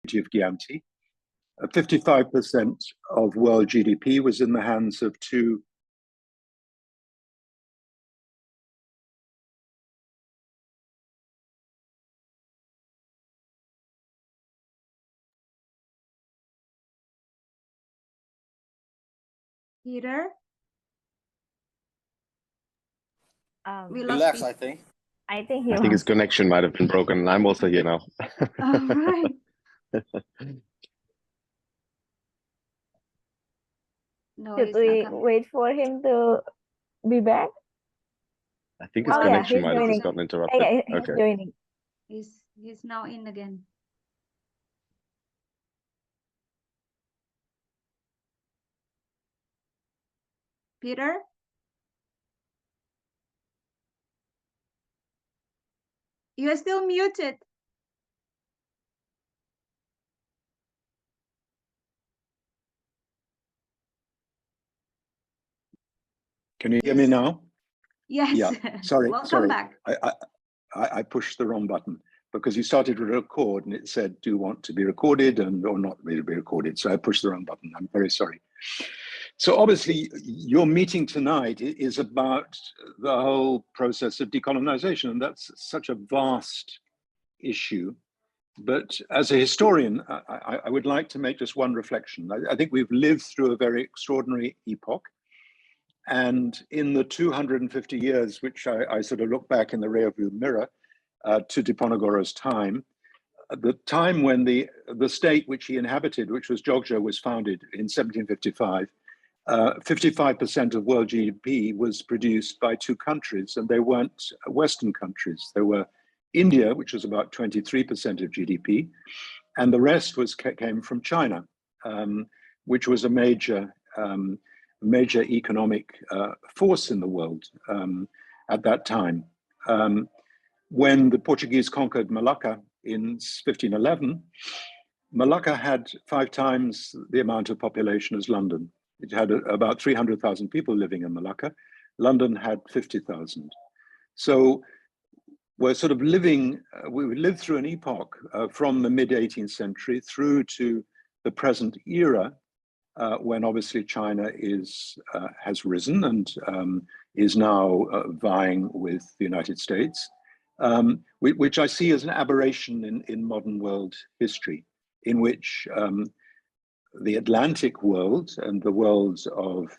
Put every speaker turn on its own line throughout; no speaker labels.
of Gianti. 55% of world GDP was in the hands of two
Peter?
We left, I think.
I think his connection might have been broken. I'm also here now.
All right. No,
should we wait for him to be back?
I think his connection might have just gotten interrupted.
Yeah, he's joining.
He's now in again. Peter? You are still muted.
Can you hear me now?
Yes.
Yeah, sorry.
Welcome back.
I pushed the wrong button because you started to record and it said, do you want to be recorded or not be recorded? So I pushed the wrong button. I'm very sorry. So obviously your meeting tonight is about the whole process of decolonization, and that's such a vast issue. But as a historian, I would like to make just one reflection. I think we've lived through a very extraordinary epoch. And in the 250 years, which I sort of look back in the rearview mirror to Diponegoro's time, the time when the state which he inhabited, which was Jogja, was founded in 1755, 55% of world GDP was produced by two countries, and they weren't Western countries. They were India, which was about 23% of GDP, and the rest came from China, which was a major economic force in the world at that time. When the Portuguese conquered Malacca in 1511, Malacca had 5 times the amount of population as London. It had about 300,000 people living in Malacca. London had 50,000. So we're sort of living, we lived through an epoch from the mid-18th century through to the present era, when obviously China has risen and is now vying with the United States, which I see as an aberration in modern world history, in which the Atlantic world and the worlds of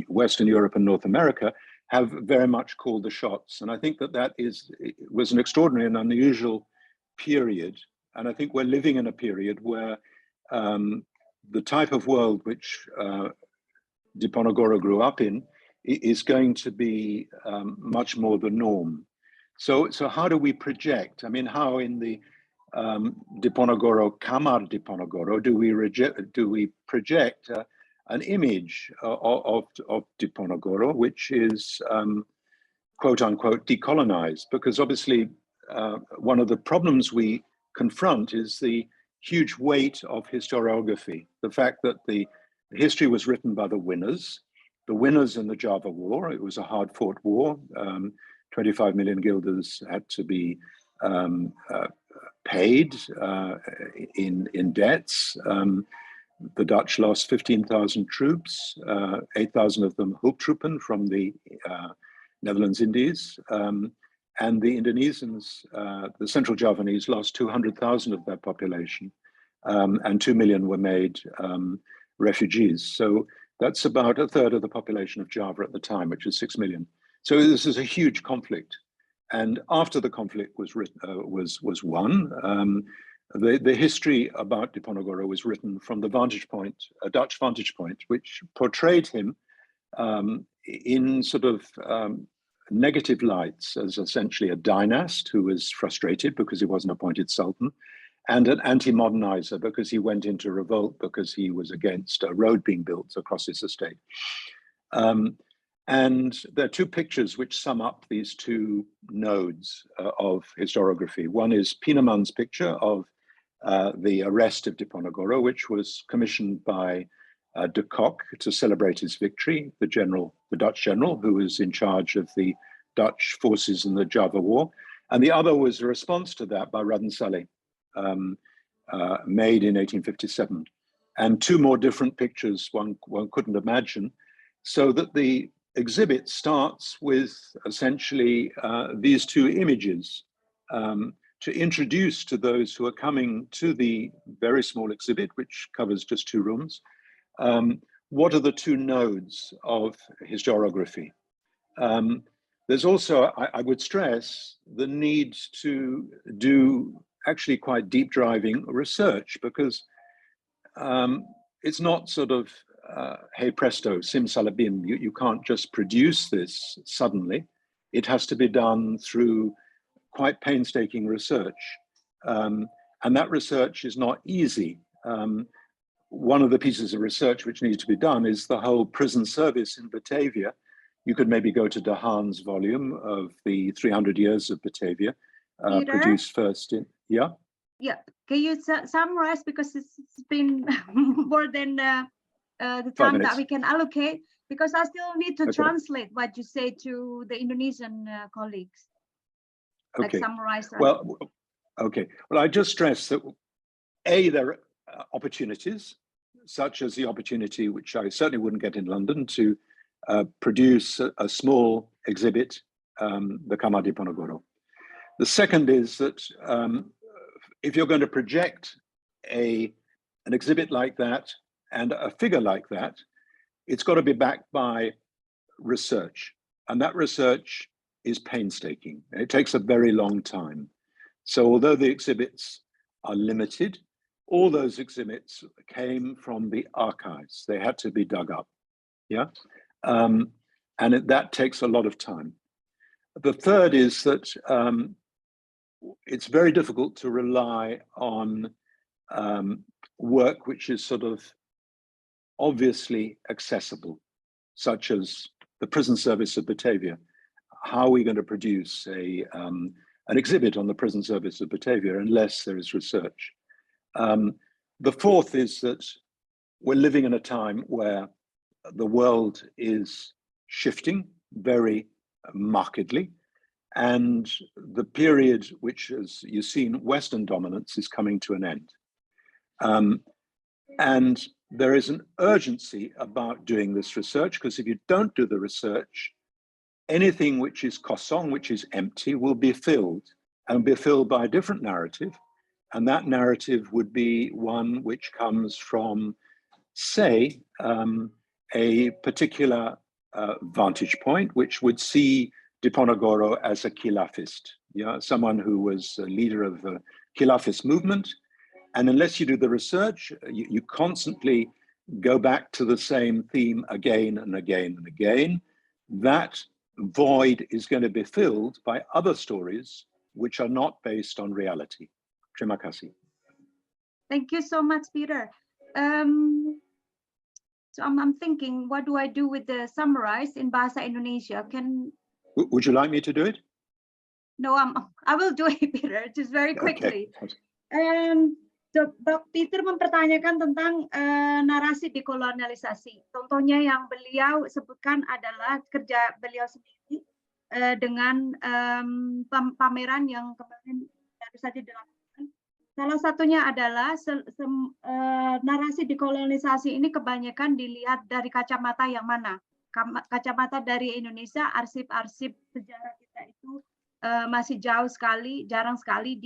Western Europe and North America have very much called the shots. And I think that was an extraordinary and unusual period. And I think we're living in a period where the type of world which Diponegoro grew up in is going to be much more the norm. So how do we project? I mean, how in the Diponegoro, Kamar Diponegoro, do we project an image of Diponegoro, which is quote unquote decolonized? Because obviously one of the problems we confront is the huge weight of historiography, the fact that the history was written by the winners in the Java War. It was a hard-fought war. 25 million guilders had to be paid in debts. The Dutch lost 15,000 troops, 8,000 of them Hulptroepen from the Netherlands Indies. And the Indonesians, the Central Javanese, lost 200,000 of their population, and 2 million were made refugees. So that's about a third of the population of Java at the time, which is 6 million. So this is a huge conflict. And after the conflict was won, the history about Diponegoro was written from the vantage point, a Dutch vantage point, which portrayed him in sort of negative lights as essentially a dynast who was frustrated because he wasn't appointed sultan, and an anti-modernizer because he went into revolt because he was against a road being built across his estate. And there are 2 pictures which sum up these 2 nodes of historiography. One is Pieneman's picture of the arrest of Diponegoro, which was commissioned by de Kock to celebrate his victory, the Dutch general who was in charge of the Dutch forces in the Java War. And the other was a response to that by Raden Saleh, made in 1857, and two more different pictures one couldn't imagine, so that the exhibit starts with essentially these two images to introduce to those who are coming to the very small exhibit, which covers just 2 rooms, what are the 2 nodes of historiography. There's also, I would stress, the need to do actually quite deep driving research, because it's not sort of, hey presto, simsalabim, you can't just produce this suddenly. It has to be done through quite painstaking research. And that research is not easy. One of the pieces of research which needs to be done is the whole prison service in Batavia. You could maybe go to De Haan's volume of the 300 years of Batavia, produced first in, yeah?
Yeah, can you summarize, because it's been more than the time that we can allocate, because I still need to translate what you say to the Indonesian colleagues. Like summarize.
Well, okay. Well, I just stress that there are opportunities, such as the opportunity, which I certainly wouldn't get in London, to produce a small exhibit, the Kamar Diponegoro. The second is that if you're going to project an exhibit like that and a figure like that, it's got to be backed by research, and that research is painstaking. It takes a very long time. So although the exhibits are limited, all those exhibits came from the archives. They had to be dug up, yeah? And that takes a lot of time. The third is that it's very difficult to rely on work which is sort of obviously accessible, such as the prison service of Batavia. How are we going to produce an exhibit on the prison service of Batavia unless there is research? The fourth is that we're living in a time where the world is shifting very markedly, and the period which, as you've seen, Western dominance is coming to an end. And there is an urgency about doing this research, because if you don't do the research, anything which is kosong, which is empty, will be filled, and be filled by a different narrative. And that narrative would be one which comes from, say, a particular vantage point, which would see Diponegoro as a Khilafist, yeah, someone who was a leader of the Khilafist movement. And unless you do the research, you constantly go back to the same theme again and again and again. That void is going to be filled by other stories which are not based on reality. Terima kasih.
Thank you so much, Peter. So I'm thinking, what do I do with the summarize in Bahasa Indonesia?
Would you like me to do it?
No, I will do it, Peter, just very quickly. So, Peter mempertanyakan tentang narasi dekolonialisasi. Contohnya yang beliau sebutkan adalah kerja beliau sendiri dengan pameran yang kemarin baru saja dilakukan. Salah satunya adalah narasi dekolonisasi ini kebanyakan dilihat dari kacamata yang mana? Kacamata dari Indonesia, arsip-arsip sejarah kita itu masih jarang sekali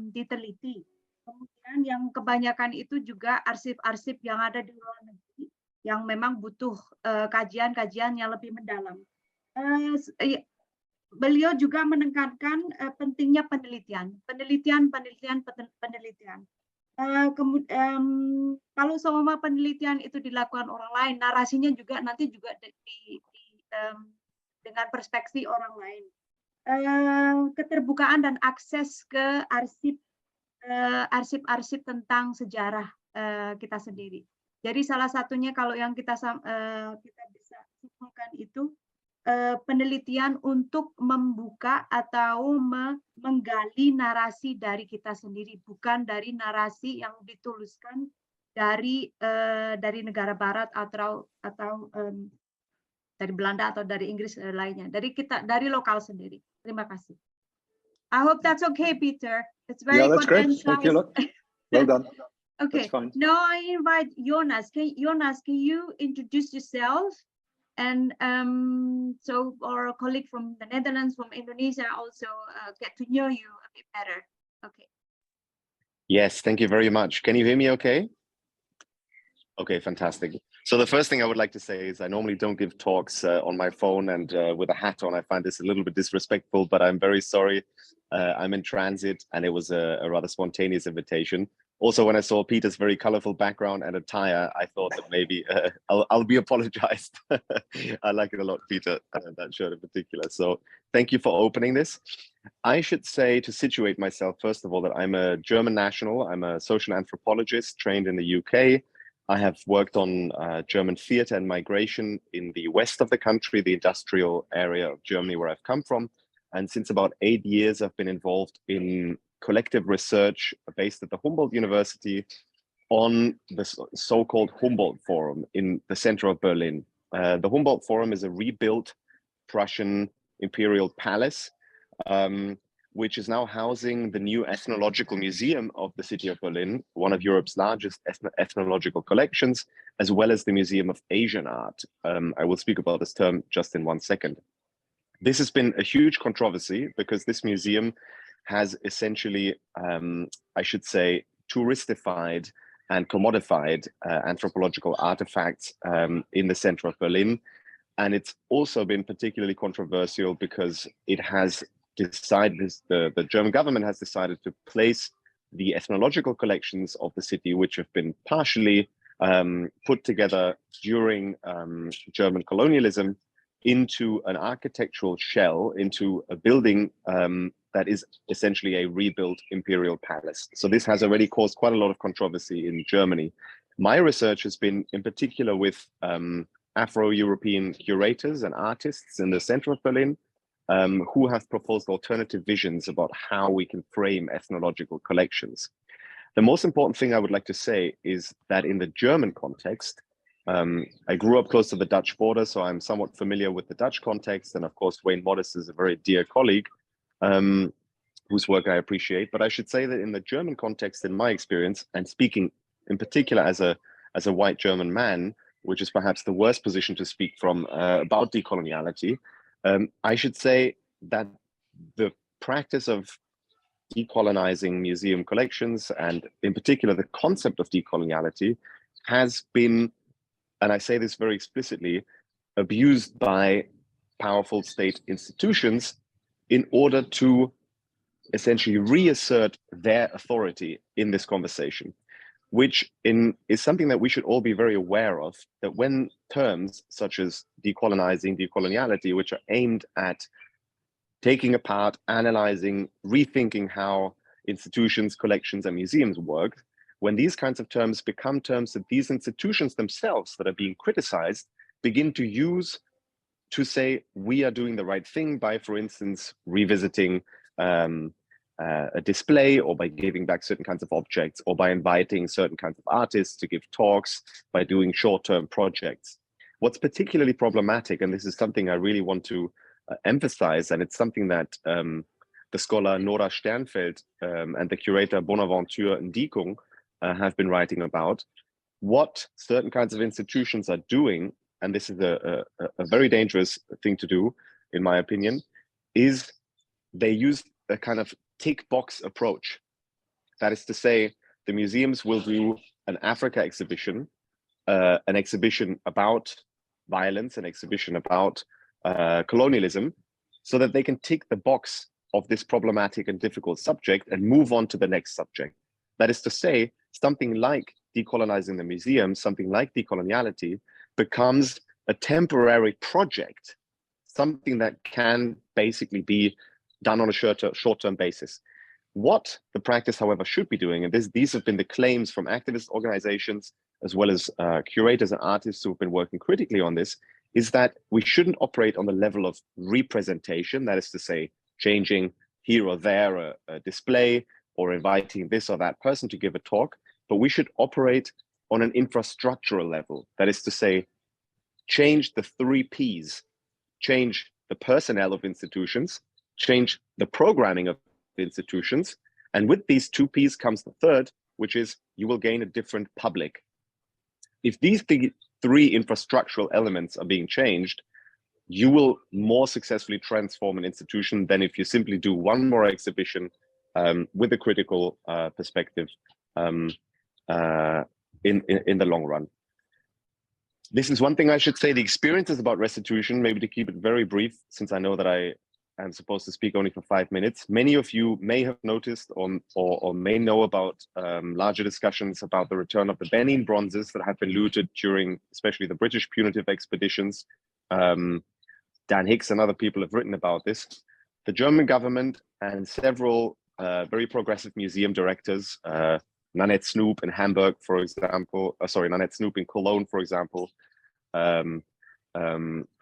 diteliti. Kemudian yang kebanyakan itu juga arsip-arsip yang ada di luar negeri yang memang butuh kajian-kajian yang lebih mendalam. Beliau juga menekankan pentingnya penelitian. Kalau semua penelitian itu dilakukan orang lain, narasinya juga nanti juga dengan perspektif orang lain. Keterbukaan dan akses ke arsip-arsip tentang sejarah kita sendiri. Jadi salah satunya kalau yang kita bisa simpulkan itu penelitian untuk membuka atau menggali narasi dari kita sendiri, bukan dari narasi yang dituliskan dari negara Barat atau dari Belanda atau dari Inggris lainnya, dari lokal sendiri. Terima kasih. I hope that's okay, Peter. It's very
that's
good.
Great. Thank you. Well done.
Okay.
That's fine.
Now I invite Jonas. Jonas, can you introduce yourself? And so our colleague from the Netherlands, from Indonesia, also get to know you a bit better. Okay.
Yes, thank you very much. Can you hear me okay? Okay, fantastic. So the first thing I would like to say is I normally don't give talks on my phone and with a hat on. I find this a little bit disrespectful, but I'm very sorry. I'm in transit and it was a rather spontaneous invitation. Also, when I saw Peter's very colorful background and attire, I thought that maybe I'll be apologized. I like it a lot, Peter, that shirt in particular. So thank you for opening this. I should say, to situate myself, first of all, that I'm a German national. I'm a social anthropologist trained in the UK. I have worked on German theater and migration in the west of the country, the industrial area of Germany where I've come from. And since about 8 years, I've been involved in collective research based at the Humboldt University on the so-called Humboldt Forum in the center of Berlin. The Humboldt Forum is a rebuilt Prussian imperial palace, which is now housing the new ethnological museum of the city of Berlin, one of Europe's largest ethnological collections, as well as the Museum of Asian Art. I will speak about this term just in 1 second. This has been a huge controversy because this museum has essentially, I should say, touristified and commodified anthropological artifacts in the center of Berlin. And it's also been particularly controversial because it has decided, the German government has decided to place the ethnological collections of the city, which have been partially put together during German colonialism, into an architectural shell, into a building that is essentially a rebuilt imperial palace. So this has already caused quite a lot of controversy in Germany. My research has been in particular with Afro-European curators and artists in the center of Berlin, who have proposed alternative visions about how we can frame ethnological collections. The most important thing I would like to say is that in the German context, I grew up close to the Dutch border, so I'm somewhat familiar with the Dutch context. And of course, Wayne Modest is a very dear colleague whose work I appreciate. But I should say that in the German context, in my experience, and speaking in particular as a white German man, which is perhaps the worst position to speak from about decoloniality, I should say that the practice of decolonizing museum collections, and in particular the concept of decoloniality, has been, and I say this very explicitly, abused by powerful state institutions in order to essentially reassert their authority in this conversation, which is something that we should all be very aware of, that when terms such as decolonizing, decoloniality, which are aimed at taking apart, analyzing, rethinking how institutions, collections, and museums work, when these kinds of terms become terms that these institutions themselves that are being criticized begin to use to say we are doing the right thing by, for instance, revisiting a display, or by giving back certain kinds of objects, or by inviting certain kinds of artists to give talks, by doing short-term projects. What's particularly problematic, and this is something I really want to emphasize, and it's something that the scholar Nora Sternfeld and the curator Bonaventure Ndikung have been writing about, what certain kinds of institutions are doing, and this is a very dangerous thing to do, in my opinion, is they use a kind of tick box approach. That is to say, the museums will do an Africa exhibition, an exhibition about violence, an exhibition about colonialism, so that they can tick the box of this problematic and difficult subject and move on to the next subject. That is to say, something like decolonizing the museum, something like decoloniality, becomes a temporary project, something that can basically be done on a short-term basis. What the practice, however, should be doing, and these have been the claims from activist organizations, as well as curators and artists who have been working critically on this, is that we shouldn't operate on the level of representation, that is to say, changing here or there a display, or inviting this or that person to give a talk, but we should operate on an infrastructural level. That is to say, change the 3 Ps, change the personnel of institutions, change the programming of the institutions, and with these 2 Ps comes the third, which is you will gain a different public. If these three infrastructural elements are being changed, you will more successfully transform an institution than if you simply do one more exhibition with a critical perspective in the long run. This is one thing I should say. The experiences about restitution, maybe to keep it very brief, since I know that I am supposed to speak only for 5 minutes. Many of you may have noticed or may know about larger discussions about the return of the Benin bronzes that have been looted during especially the British punitive expeditions. Dan Hicks and other people have written about this. The German government and several very progressive museum directors, Nanette Snoop in Hamburg, for example, Nanette Snoop in Cologne, for example, and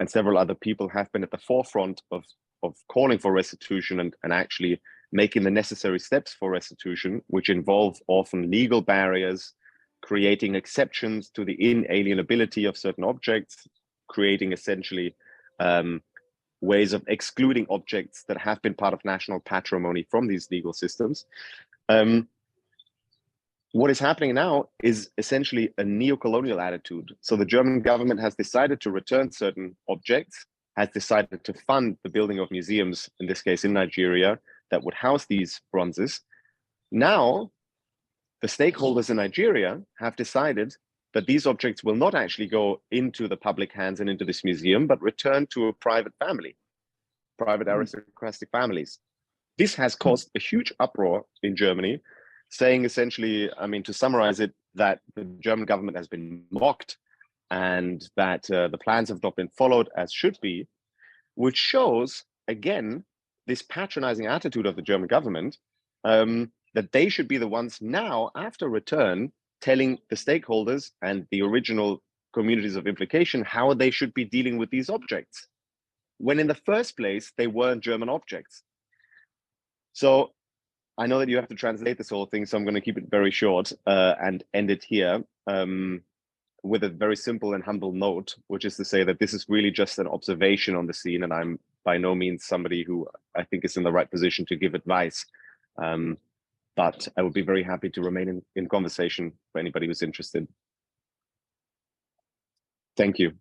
several other people have been at the forefront of calling for restitution and actually making the necessary steps for restitution, which involve often legal barriers, creating exceptions to the inalienability of certain objects, creating essentially ways of excluding objects that have been part of national patrimony from these legal systems. What is happening now is essentially a neo-colonial attitude. So the German government has decided to return certain objects, has decided to fund the building of museums, in this case in Nigeria, that would house these bronzes. Now, the stakeholders in Nigeria have decided that these objects will not actually go into the public hands and into this museum, but return to a private family, private aristocratic families. This has caused a huge uproar in Germany, saying essentially, I mean, to summarize it, that the German government has been mocked and that the plans have not been followed as should be, which shows, again, this patronizing attitude of the German government, that they should be the ones now, after return, telling the stakeholders and the original communities of implication how they should be dealing with these objects, when in the first place, they weren't German objects. So I know that you have to translate this whole thing, so I'm going to keep it very short and end it here with a very simple and humble note, which is to say that this is really just an observation on the scene, and I'm by no means somebody who I think is in the right position to give advice. But I would be very happy to remain in conversation for anybody who's interested. Thank you.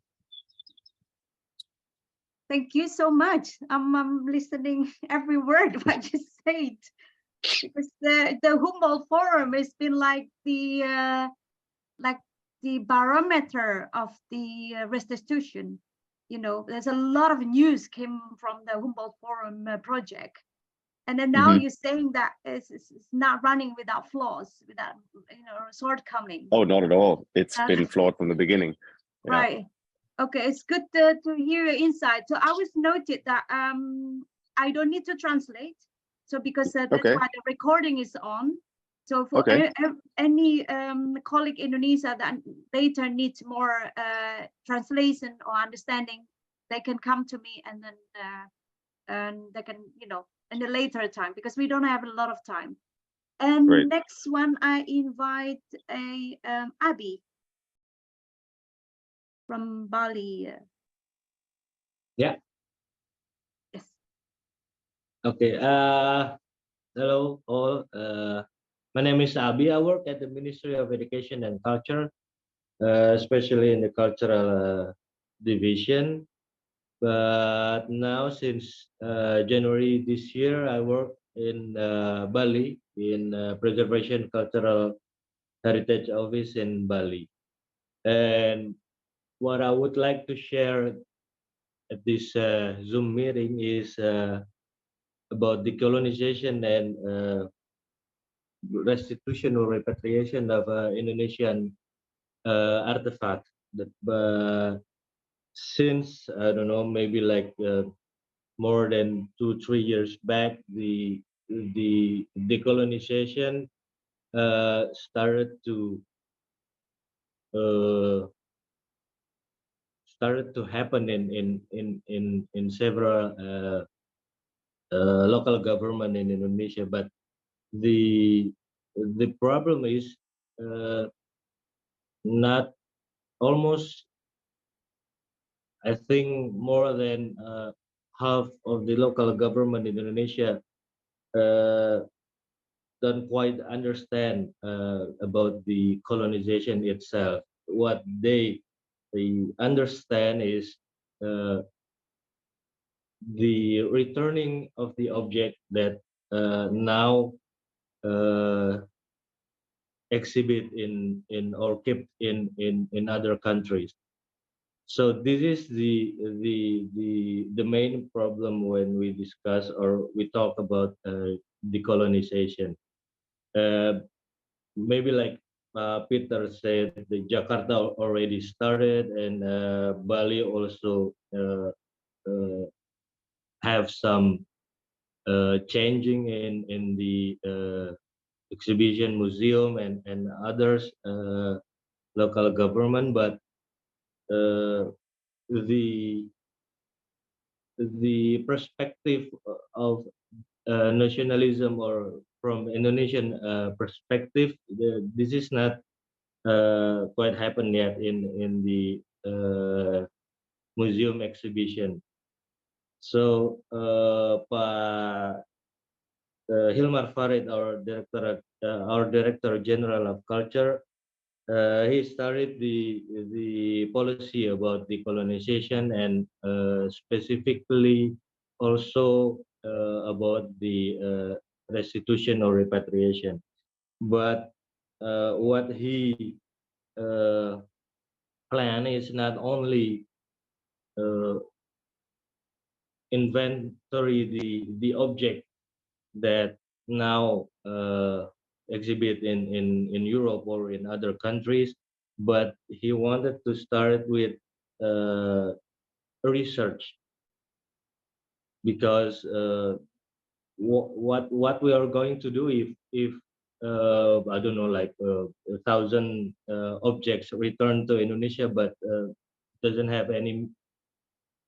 Thank you so much. I'm listening every word what you said. Because the Humboldt Forum has been like the barometer of the restitution. You know, there's a lot of news came from the Humboldt Forum project, and then now you're saying that it's not running without flaws, without shortcoming.
Oh, not at all. It's been flawed from the beginning. Yeah.
Right. Okay, it's good to hear your insight. So I was noted that I don't need to translate. So because that's why the recording is on. So for any colleague in Indonesia that later needs more translation or understanding, they can come to me and then they can, in a later time, because we don't have a lot of time. And next one, I invite Abi from Bali.
Yeah.
Yes.
Okay. Hello all. My name is Abi. I work at the Ministry of Education and Culture, especially in the cultural division. But now, since January this year, I work in Bali in Preservation Cultural Heritage Office in Bali. And what I would like to share at this Zoom meeting is about decolonisation and restitution or repatriation of Indonesian artifacts. That since I don't know, maybe like more than 2-3 years back, the decolonisation started to happen in several local government in Indonesia, but the problem is not almost, I think more than half of the local government in Indonesia don't quite understand about the colonization itself. What they understand is the returning of the object that now exhibit in or kept in other countries. So this is the main problem when we discuss or we talk about decolonization. Maybe like Peter said, the Jakarta already started, and Bali also have some changing in the exhibition museum and others local government, but the perspective of nationalism or from Indonesian perspective, this is not quite happened yet in the museum exhibition. So Pak Hilmar Farid, our Director General of Culture, he started the policy about decolonization and specifically also about the restitution or repatriation. But what he plan is not only inventory the object that now exhibit in Europe or in other countries, but he wanted to start with research, because what we are going to do if I don't know, like 1,000 objects return to Indonesia, but doesn't have any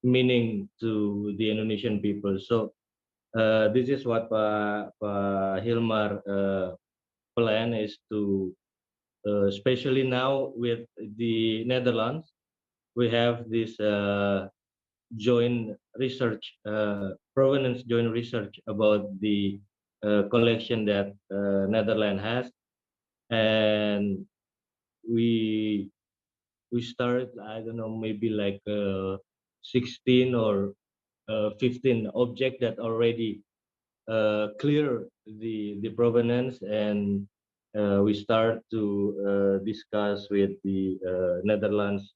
meaning to the Indonesian people. So this is what Pak Hilmar plan is to, especially now with the Netherlands, we have this joint research, provenance joint research about the collection that Netherlands has, and we started, I don't know, maybe like 16 or 15 object that already clear the provenance, and we start to discuss with the Netherlands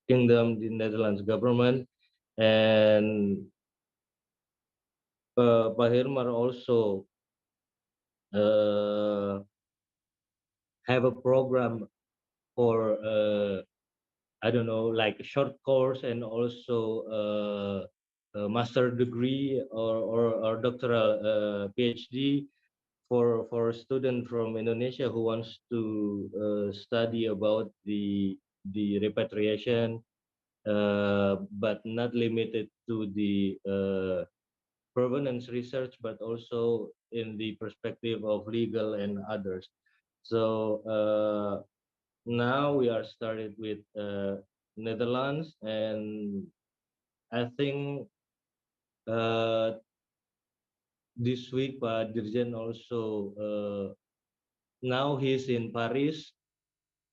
kingdom, the Netherlands government, and Pak Hilmar also have a program for I don't know, like a short course and also a master degree or doctoral PhD for a student from Indonesia who wants to study about the repatriation, but not limited to the provenance research, but also in the perspective of legal and others. So now we are started with Netherlands, and I think this week Pak Dirjen also now he's in Paris.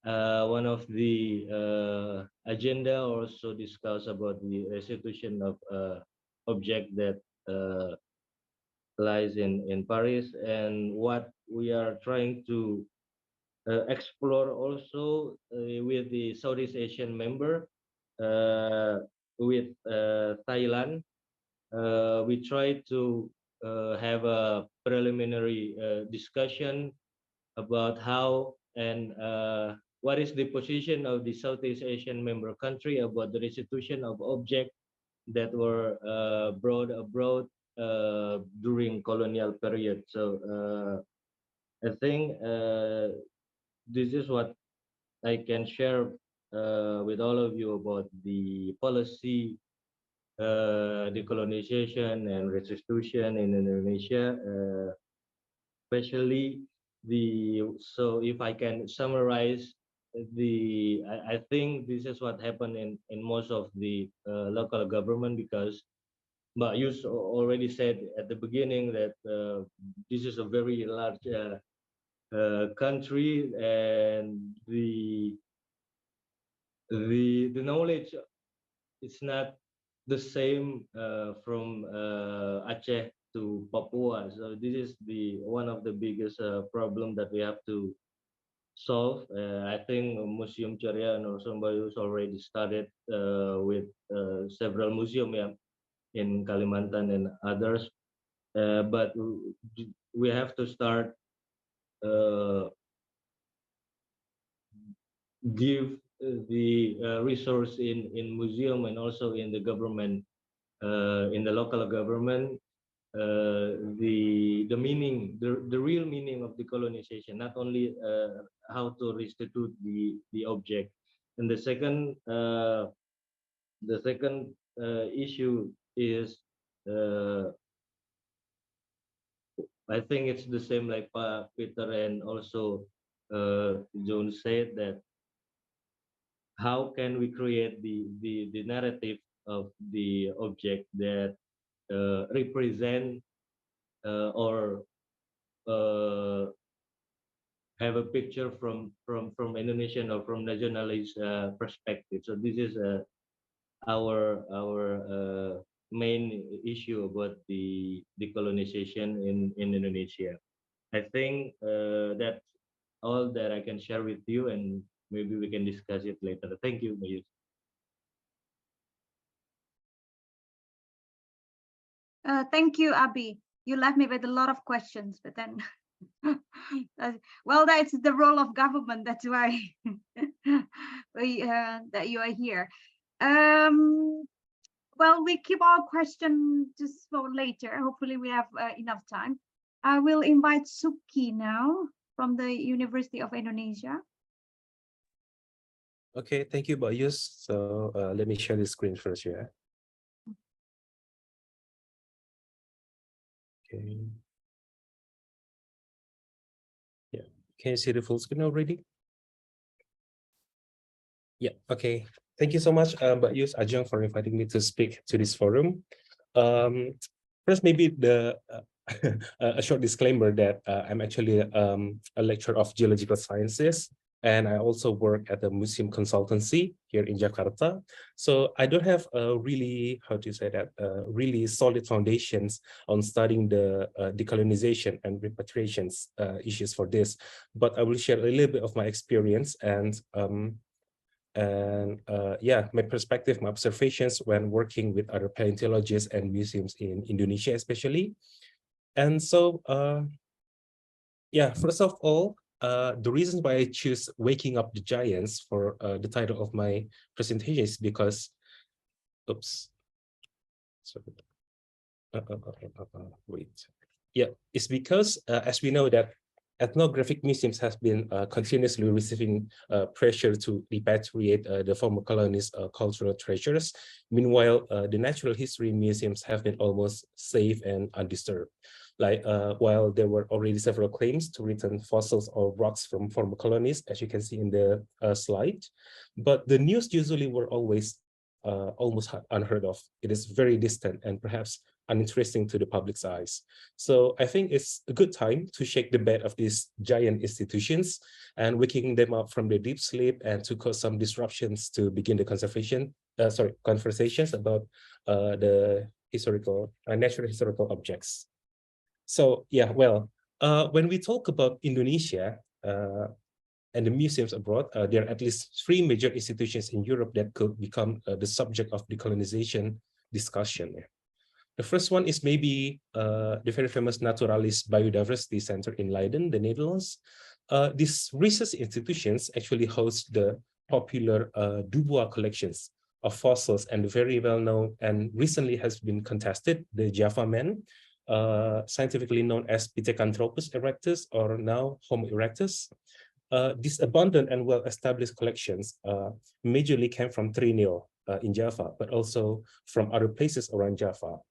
One of the agenda also discuss about the restitution of object that lies in Paris, and what we are trying to explore also with the Southeast Asian member, with Thailand. We try to have a preliminary discussion about how and what is the position of the Southeast Asian member country about the restitution of objects that were brought abroad during colonial period. So I think this is what I can share with all of you about the policy decolonization and restitution in Indonesia, especially so if I can summarize I think this is what happened in most of the local government, because but you already said at the beginning that this is a very large country, and the knowledge is not the same from Aceh to Papua. So this is one of the biggest problem that we have to solve. I think Museum Ceria and also Bayus already started with several museums in Kalimantan and others, but we have to start give the resource in museum and also in the government, in the local government, the meaning, the real meaning of decolonization, not only how to restitute the object. And the second issue is I think it's the same like Peter and also John said, that how can we create the narrative of the object that represent or have a picture from Indonesian or from nationalist perspective. So this is our main issue about the decolonization in Indonesia. I think that's all that I can share with you, and maybe we can discuss it later. Thank you, Bayus.
Thank you, Abi. You left me with a lot of questions, but then, well, that's the role of government. That's why that you are here. Well, we keep our questions just for later. Hopefully, we have enough time. I will invite Suki now from the University of Indonesia.
Okay, thank you, Bayus. So let me share the screen first, yeah. Okay. Yeah, can you see the full screen already? Yeah, okay. Thank you so much, Bayus Ajeng, for inviting me to speak to this forum. First, maybe a short disclaimer that I'm actually a lecturer of geological sciences, and I also work at the museum consultancy here in Jakarta. So I don't have a really, how to say that, really solid foundations on studying the decolonization and repatriation issues for this, but I will share a little bit of my experience and yeah, my perspective, my observations when working with other paleontologists and museums in Indonesia, especially. And so, yeah, first of all, the reason why I choose Waking Up the Giants for the title of my presentation is because, oops, sorry. Wait. Yeah, it's because as we know that ethnographic museums have been continuously receiving pressure to repatriate the former colonies' cultural treasures. Meanwhile, the natural history museums have been almost safe and undisturbed. Like while there were already several claims to return fossils or rocks from former colonies, as you can see in the slide, but the news usually were always almost unheard of. It is very distant and perhaps uninteresting to the public's eyes. So I think it's a good time to shake the bed of these giant institutions and waking them up from their deep sleep and to cause some disruptions to begin the conversations about the historical, natural historical objects. So yeah, well, when we talk about Indonesia and the museums abroad, there are at least 3 major institutions in Europe that could become the subject of decolonization discussion. The first one is maybe the very famous Naturalis Biodiversity Center in Leiden, the Netherlands. These research institutions actually host the popular Dubois collections of fossils and very well-known and recently has been contested, the Java man, scientifically known as Pithecanthropus erectus or now Homo erectus. These abundant and well-established collections majorly came from Trinil in Java, but also from other places around Java.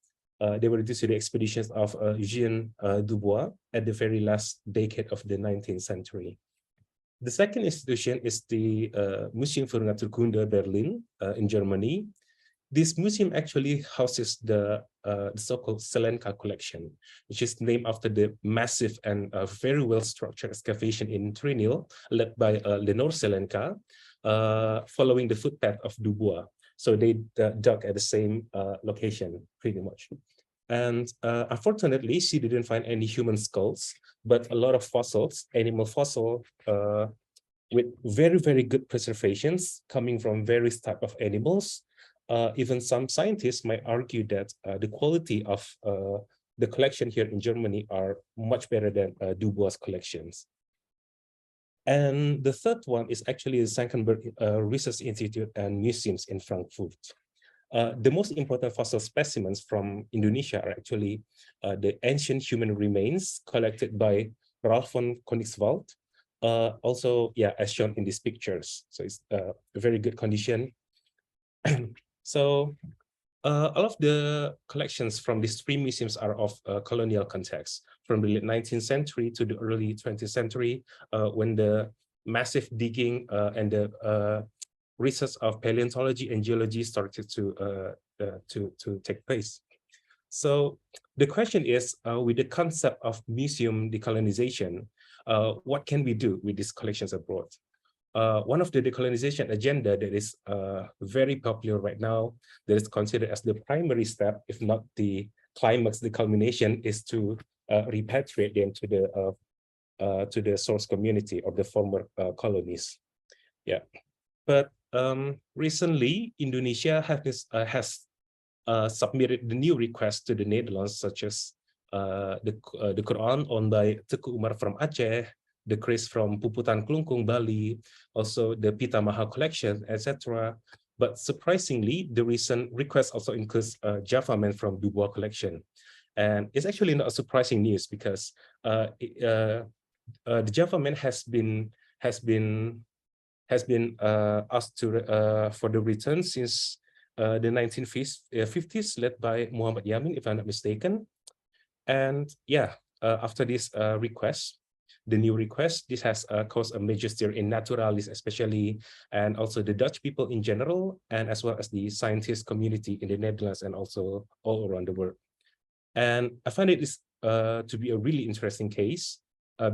They were due to the expeditions of Eugène Dubois at the very last decade of the 19th century. The second institution is the Museum für Naturkunde Berlin in Germany. This museum actually houses the so-called Selenka collection, which is named after the massive and very well-structured excavation in Trinil led by Lenore Selenka, following the footpath of Dubois. So they dug at the same location, pretty much. And unfortunately, she didn't find any human skulls, but a lot of fossils, animal fossil, with very, very good preservations coming from various types of animals. Even some scientists might argue that the quality of the collection here in Germany are much better than Dubois' collections. And the third one is actually the Senckenberg Research Institute and Museums in Frankfurt. The most important fossil specimens from Indonesia are actually the ancient human remains collected by Ralph von Koenigswald. Also, yeah, as shown in these pictures. So it's a very good condition. So all of the collections from these three museums are of colonial context, from the late 19th century to the early 20th century, when the massive digging and the research of paleontology and geology started to take place. So the question is, with the concept of museum decolonization, what can we do with these collections abroad? One of the decolonization agenda that is very popular right now, that is considered as the primary step, if not the climax, the culmination, is to repatriate them to the source community of the former colonies. Yeah, but recently Indonesia has submitted the new requests to the Netherlands, such as the Quran owned by Teku Umar from Aceh, the Kris from Puputan Klungkung, Bali, also the Pitamaha collection, etc. But surprisingly, the recent request also includes Java Man from Dubois collection. And it's actually not a surprising news, because the Java Man has been asked to for the return since the 1950s, led by Muhammad Yamin, if I'm not mistaken. And yeah, after this request, the new request, this has caused a major stir in naturalists especially, and also the Dutch people in general, and as well as the scientist community in the Netherlands and also all around the world. And I find it is to be a really interesting case,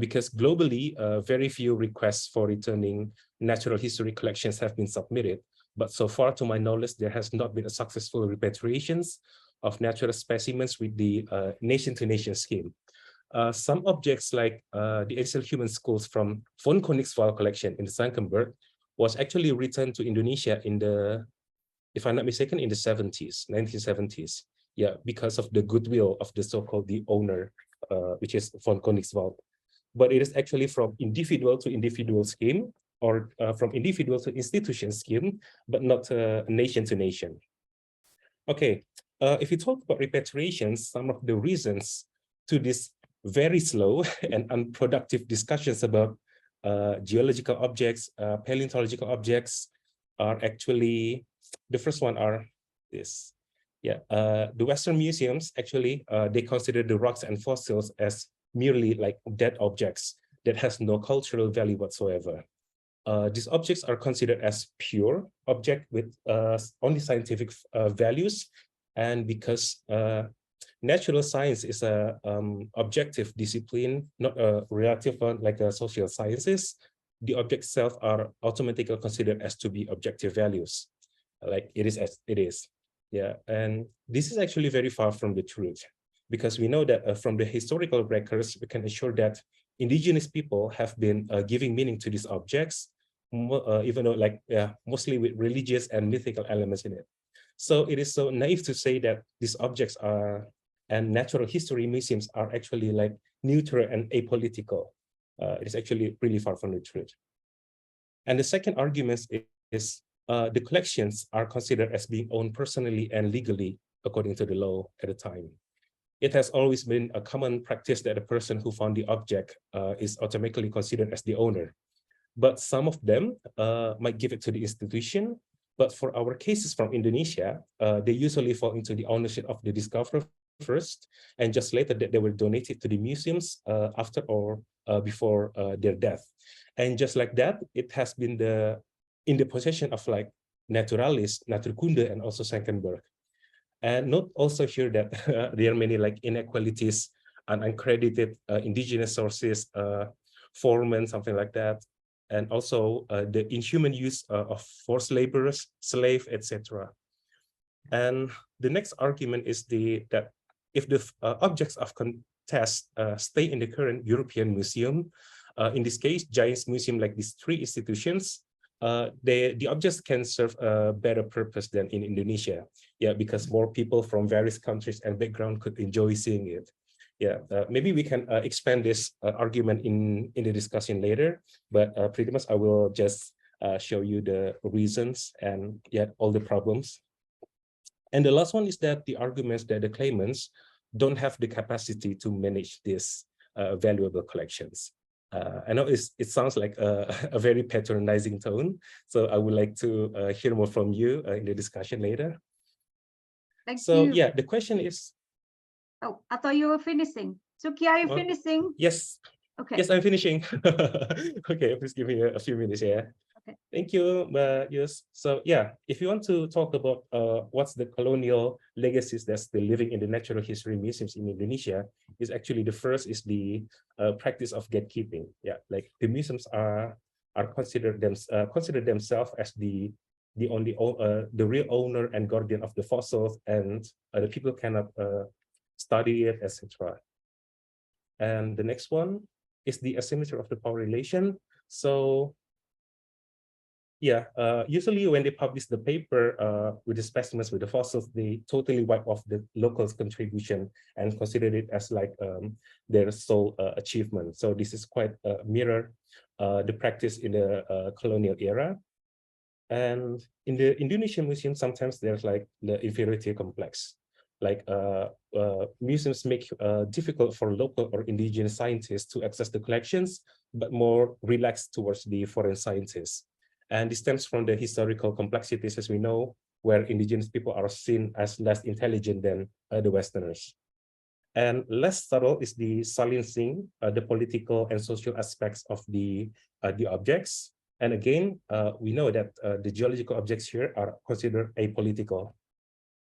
because globally, very few requests for returning natural history collections have been submitted. But so far, to my knowledge, there has not been a successful repatriations of natural specimens with the nation-to-nation scheme. Some objects like the ancient human skulls from von Koenigswald collection in the Senckenberg was actually returned to Indonesia in the, if I'm not mistaken, in the 1970s. Yeah, because of the goodwill of the so-called the owner, which is von Koenigswald. But it is actually from individual to individual scheme, or from individual to institution scheme, but not nation to nation. Okay, if you talk about repatriations, some of the reasons to this very slow and unproductive discussions about geological objects, paleontological objects are actually, the first one are this. Yeah, the Western museums actually, they consider the rocks and fossils as merely like dead objects that has no cultural value whatsoever. These objects are considered as pure object with only scientific values, and because natural science is a objective discipline, not a relative one like social sciences, the objects itself are automatically considered as to be objective values, like it is as it is. Yeah, and this is actually very far from the truth, because we know that from the historical records, we can assure that indigenous people have been giving meaning to these objects, even though like mostly with religious and mythical elements in it. So it is so naive to say that these objects are, and natural history museums are actually like neutral and apolitical. It is actually really far from the truth. And the second argument is the collections are considered as being owned personally and legally according to the law at the time. It has always been a common practice that the person who found the object is automatically considered as the owner. But some of them might give it to the institution. But for our cases from Indonesia, they usually fall into the ownership of the discoverer first, and just later that they were donated to the museums after or before their death. And just like that, it has been in the possession of like naturalist, Natuurkunde, and also Senckenberg. And note also here that there are many like inequalities and uncredited indigenous sources, foremen, something like that, and also the inhuman use of forced laborers, slave, etc. And the next argument is that if the objects of contest stay in the current European museum, in this case, Giant's Museum, like these three institutions, the objects can serve a better purpose than in Indonesia. Yeah, because more people from various countries and background could enjoy seeing it. Yeah, maybe we can expand this argument in the discussion later, but pretty much I will just show you the reasons and yet all the problems. And the last one is that the arguments that the claimants don't have the capacity to manage these valuable collections. I know it sounds like a very patronizing tone, so I would like to hear more from you in the discussion later.
Thank you.
Yeah, the question is.
Oh, I thought you were finishing. Suki, are you finishing?
Yes.
Okay.
Yes, I'm finishing. Okay, please give me a few minutes. Yeah. Okay. Thank you, Yus. So yeah, if you want to talk about what's the colonial legacies that's still living in the natural history museums in Indonesia, is actually the first is the practice of gatekeeping. Yeah, like the museums are consider themselves as the real owner and guardian of the fossils, and the people cannot study it, etc. And the next one is the asymmetry of the power relation. So yeah, usually when they publish the paper with the specimens, with the fossils, they totally wipe off the locals' contribution and consider it as like their sole achievement. So this is quite mirror the practice in the colonial era. And in the Indonesian museum, sometimes there's like the inferiority complex. Like museums make difficult for local or indigenous scientists to access the collections, but more relaxed towards the foreign scientists. And this stems from the historical complexities, as we know, where indigenous people are seen as less intelligent than the Westerners. And less subtle is the silencing the political and social aspects of the objects. And again, we know that the geological objects here are considered apolitical.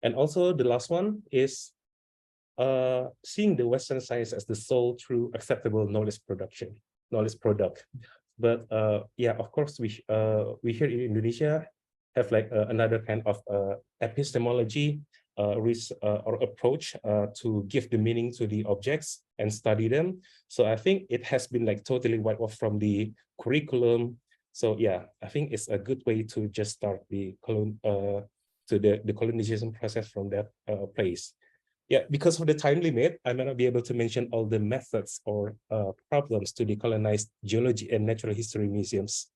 And also the last one is seeing the Western science as the sole true acceptable knowledge product. But yeah, of course, we here in Indonesia have like another kind of epistemology or approach to give the meaning to the objects and study them. So I think it has been like totally wiped off from the curriculum. So yeah, I think it's a good way to just start the colonization process from that place. Yeah, because of the time limit, I may not be able to mention all the methods or problems to decolonize geology and natural history museums.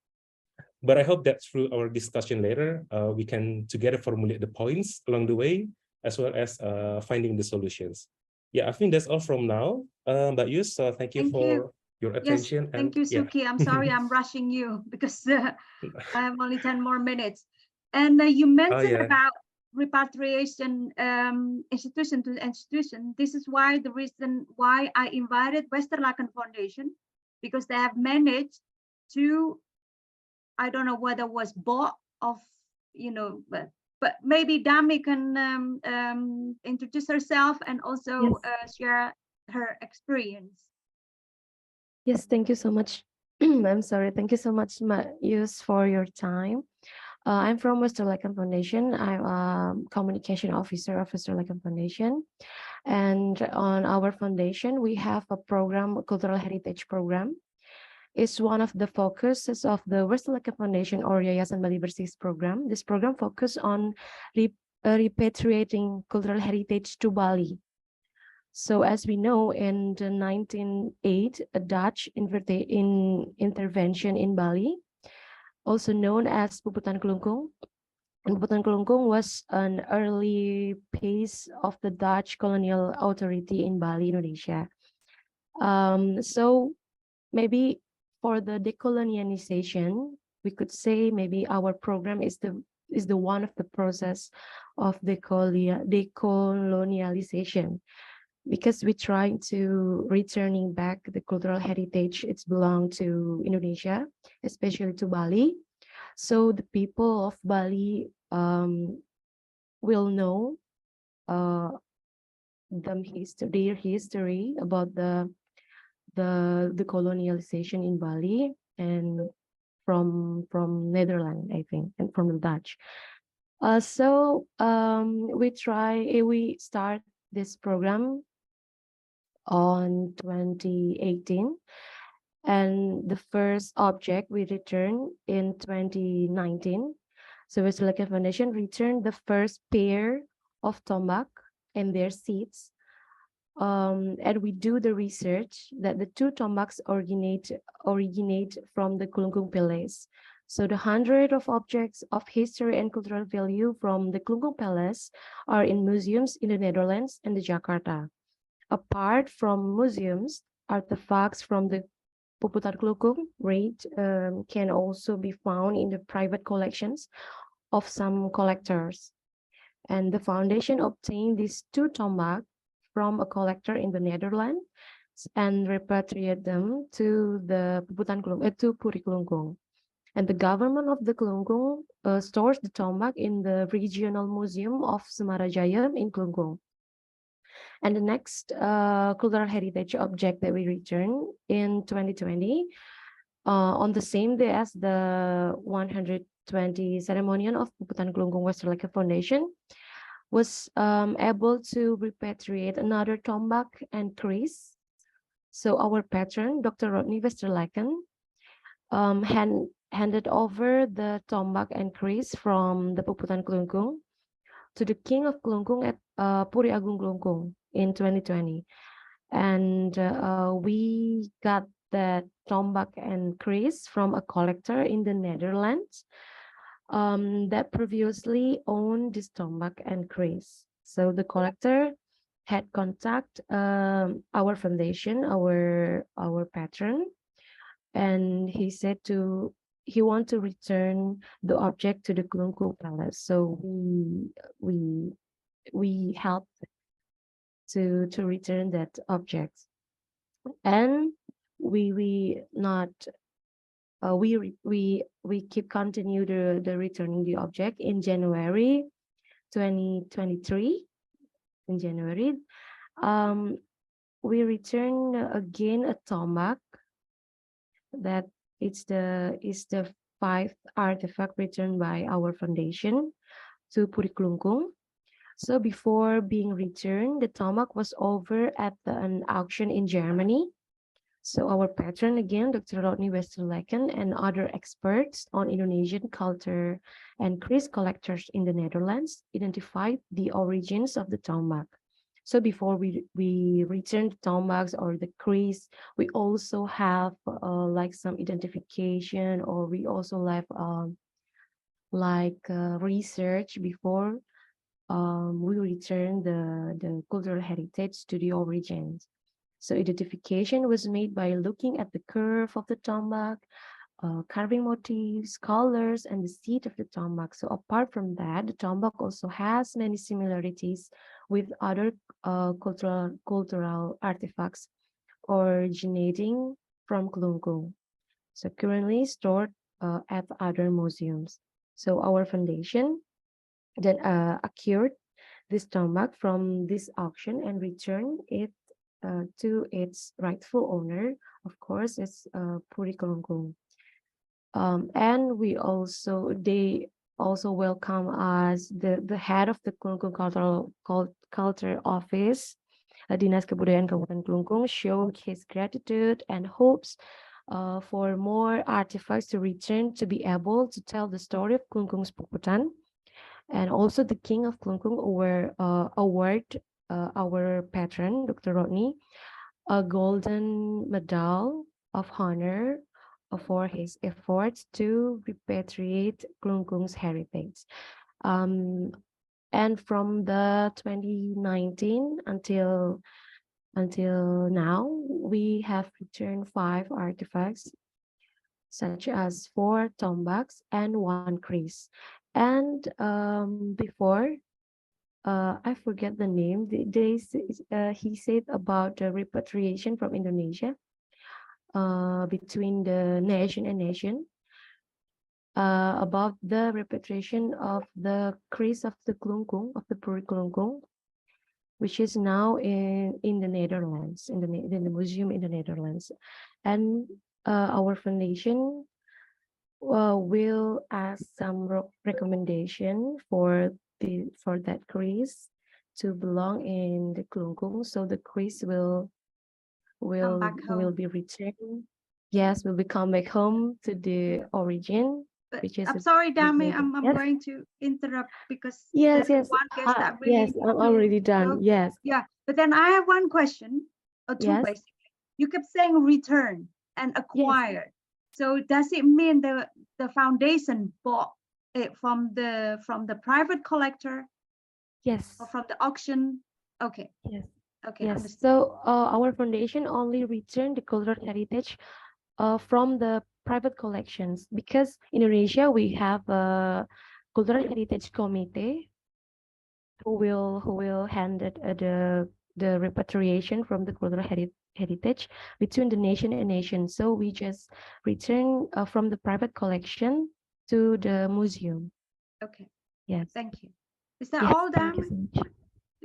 But I hope that through our discussion later, we can together formulate the points along the way, as well as finding the solutions. Yeah, I think that's all from now. But Yus, thank you for your attention.
Yes, thank you, Suki. I'm sorry I'm rushing you because I have only 10 more minutes. And you mentioned about repatriation institution to institution. This is why the reason why I invited Westerlaken Foundation, because they have managed to, I don't know whether it was bought of, you know, but maybe Dami can introduce herself and also share her experience.
Yes, thank you so much. I'm sorry. Thank you so much, Yus, for your time. I'm from Westerlaken Foundation. I'm a communication officer of Westerlaken Foundation. And on our foundation, we have a program, a cultural heritage program. It's one of the focuses of the Westerlaken Foundation or Yayasan Bali Bersih program. This program focuses on repatriating cultural heritage to Bali. So as we know, in the 1908, a Dutch intervention in Bali, also known as Puputan Kelungkung. And Puputan Kelungkung was an early piece of the Dutch colonial authority in Bali, Indonesia. So maybe for the decolonialization, we could say maybe our program is the one of the process of decolonialization, because we're trying to returning back the cultural heritage it's belonged to Indonesia, especially to Bali. So the people of Bali will know their history about the colonialization in Bali and from Netherlands, I think, and from the Dutch. So we start this program on 2018, and the first object we returned in 2019. So Western Legacy Foundation returned the first pair of tombak and their seats. And we do the research that the two tombaks originate from the Kelungkung Palace. So the 100 of objects of history and cultural value from the Kelungkung Palace are in museums in the Netherlands and the Jakarta. Apart from museums, artifacts from the Puputan Kelungkung raid can also be found in the private collections of some collectors. And the foundation obtained these two tombak from a collector in the Netherlands and repatriate them to the Puputan Kelungkung, to Puri Kelungkung. And the government of the Kelungkung stores the tombak in the regional museum of Semarajaya in Kelungkung. And the next cultural heritage object that we return in 2020, on the same day as the 120 ceremonial of Puputan Kelungkung Western Legacy Foundation, was able to repatriate another tombak and keris. So our patron, Dr. Rodney Westerlaken, handed over the tombak and keris from the Puputan Kelungkung to the King of Kelungkung at Puri Agung Kelungkung in 2020. And we got that tombak and keris from a collector in the Netherlands that previously owned this tombak and keris. So the collector had contact our foundation, our patron, and he said he want to return the object to the Kelungkung Palace. So we helped to return that object, and we keep continue the returning the object in January 2023. In January, we return again a tombak that is the 5th artifact returned by our foundation to Puri Kelungkung. So before being returned, the tombak was over at an auction in Germany. So our patron again, Dr. Rodney Westerlaken, and other experts on Indonesian culture and keris collectors in the Netherlands identified the origins of the tombak. So before we return the tombaks or the keris, we also have like some identification, or we also have research before we return the cultural heritage to the origins. So identification was made by looking at the curve of the tombak, carving motifs, colors, and the seat of the tombak. So apart from that, the tombak also has many similarities with other cultural artifacts originating from Kelungkung. So currently stored at other museums. So our foundation then acquired this tombak from this auction and returned it to its rightful owner. Of course, it's Puri Kelungkung. And they also welcome us, the head of the Kelungkung Culture Office, Dinas Kebudayaan Kabupaten Kelungkung, showed his gratitude and hopes for more artifacts to return to be able to tell the story of Kelungkung's Puputan. And also the King of Kelungkung award our patron, Dr. Rodney, a golden medal of honor for his efforts to repatriate Kelungkung's heritage. And from the 2019 until now, we have returned 5 artifacts, such as 4 tombaks and 1 keris. And before, I forget the name. He said about the repatriation from Indonesia between the nation and nation. about the repatriation of the crease of the Klungkung, of the Puri Klungkung, which is now in the Netherlands, in the museum in the Netherlands. And our foundation will ask some recommendation for that crease to belong in the Klungkung, so the crease will be returned. Yes, will be come back home to the origin. Which is
I'm sorry, Dami, I'm going to interrupt because
yes,
one guest that really
yes, I'm already done. Yes.
Yeah, but then I have one question or two basically. You kept saying return and acquire. So does it mean the foundation bought it from the private collector?
Yes.
Or from the auction? Okay.
Yes.
Okay.
Yes.
Understood.
So our foundation only returned the cultural heritage from the private collections, because in Indonesia we have a cultural heritage committee who will handle the repatriation from the cultural heritage between the nation and nation. So we just return from the private collection to the museum.
Okay.
Yes.
Thank you. Is that all,
Thank you
Dami?
so much.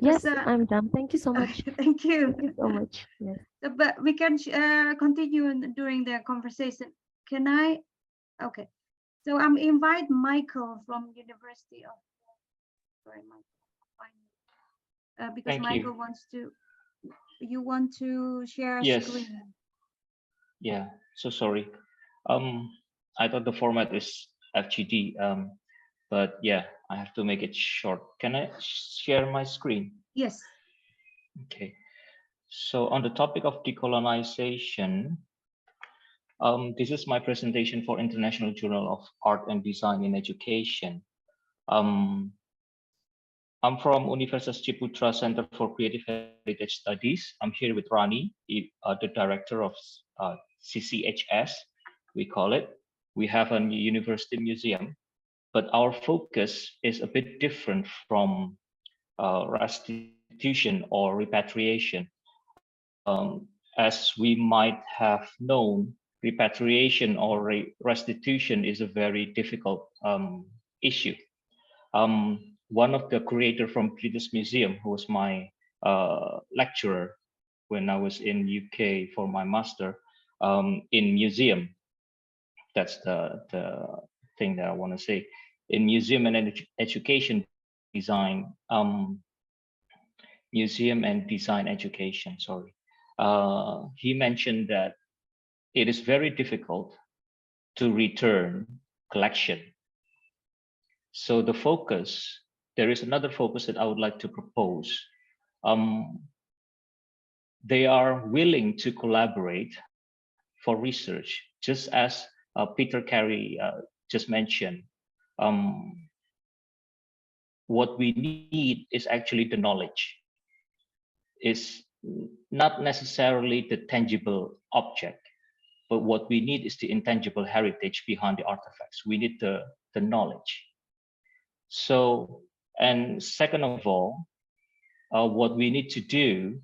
Yes, I'm done. Thank you so much.
Thank you.
Thank you so much. Yes.
But we can continue during the conversation. Can I? Okay. So I'm invite Michael from University of. Sorry, Michael. Because Michael wants to. You want to share screen?
Yeah. So sorry. I thought the format is FGD. But yeah, I have to make it short. Can I share my screen?
Yes.
Okay. So on the topic of decolonization, this is my presentation for International Journal of Art and Design in Education. I'm from Universitas Ciputra Center for Creative Heritage Studies. I'm here with Rani, the director of CCHS, we call it. We have a university museum, but our focus is a bit different from restitution or repatriation. As we might have known, repatriation or restitution is a very difficult issue. One of the creators from British Museum, who was my lecturer when I was in UK for my master in museum, that's the thing that I want to say, in museum and education design, museum and design education, sorry. He mentioned that it is very difficult to return collection. So the focus, there is another focus that I would like to propose. They are willing to collaborate for research, just as Peter Carey just mentioned. What we need is actually the knowledge. It's not necessarily the tangible object, but what we need is the intangible heritage behind the artifacts. We need the knowledge. So, and second of all, what we need to do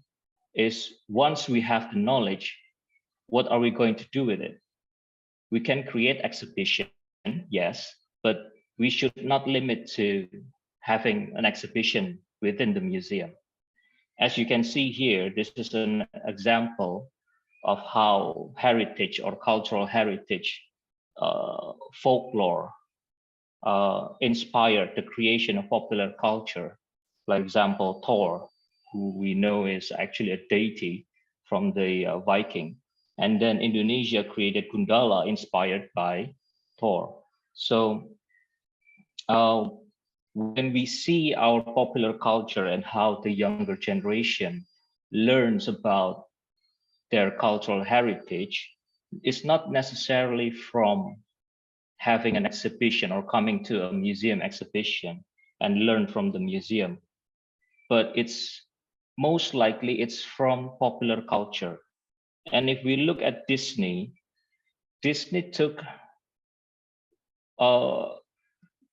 is, once we have the knowledge, what are we going to do with it? We can create exhibition, yes, but we should not limit to having an exhibition within the museum. As you can see here, this is an example of how heritage or cultural heritage, folklore, inspired the creation of popular culture. For example, Thor, who we know is actually a deity from the Viking. And then Indonesia created Gundala, inspired by Thor. So when we see our popular culture and how the younger generation learns about their cultural heritage, it's not necessarily from having an exhibition or coming to a museum exhibition and learn from the museum, but it's most likely it's from popular culture. And if we look at Disney took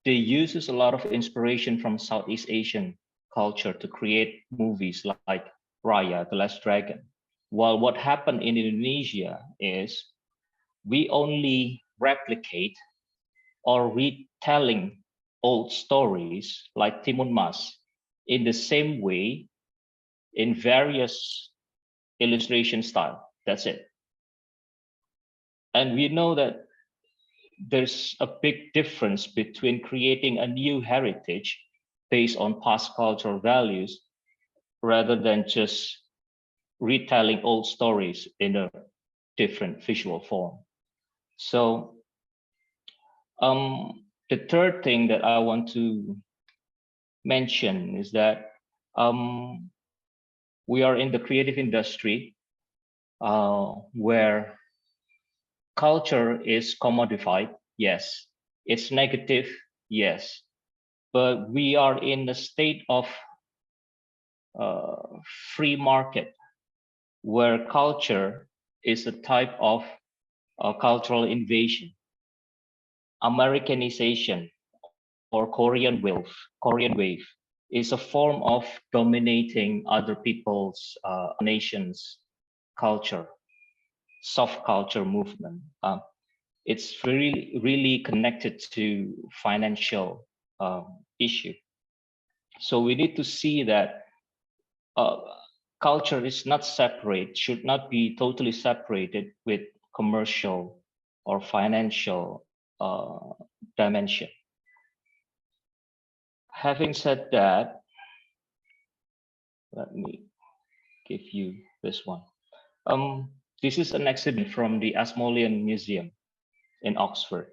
they uses a lot of inspiration from Southeast Asian culture to create movies like Raya, The Last Dragon. While what happened in Indonesia is we only replicate or retelling old stories like Timun Mas in the same way in various illustration style. That's it. And we know that there's a big difference between creating a new heritage based on past cultural values rather than just retelling old stories in a different visual form. So the third thing that I want to mention is that we are in the creative industry where culture is commodified, yes. It's negative, yes. But we are in a state of free market where culture is a type of cultural invasion. Americanization or Korean wave is a form of dominating other people's nations' culture, soft culture movement. It's really connected to financial issue. So we need to see that culture is not separate, should not be totally separated with commercial or financial dimension. Having said that, let me give you this one. This is an exhibit from the Ashmolean Museum in Oxford.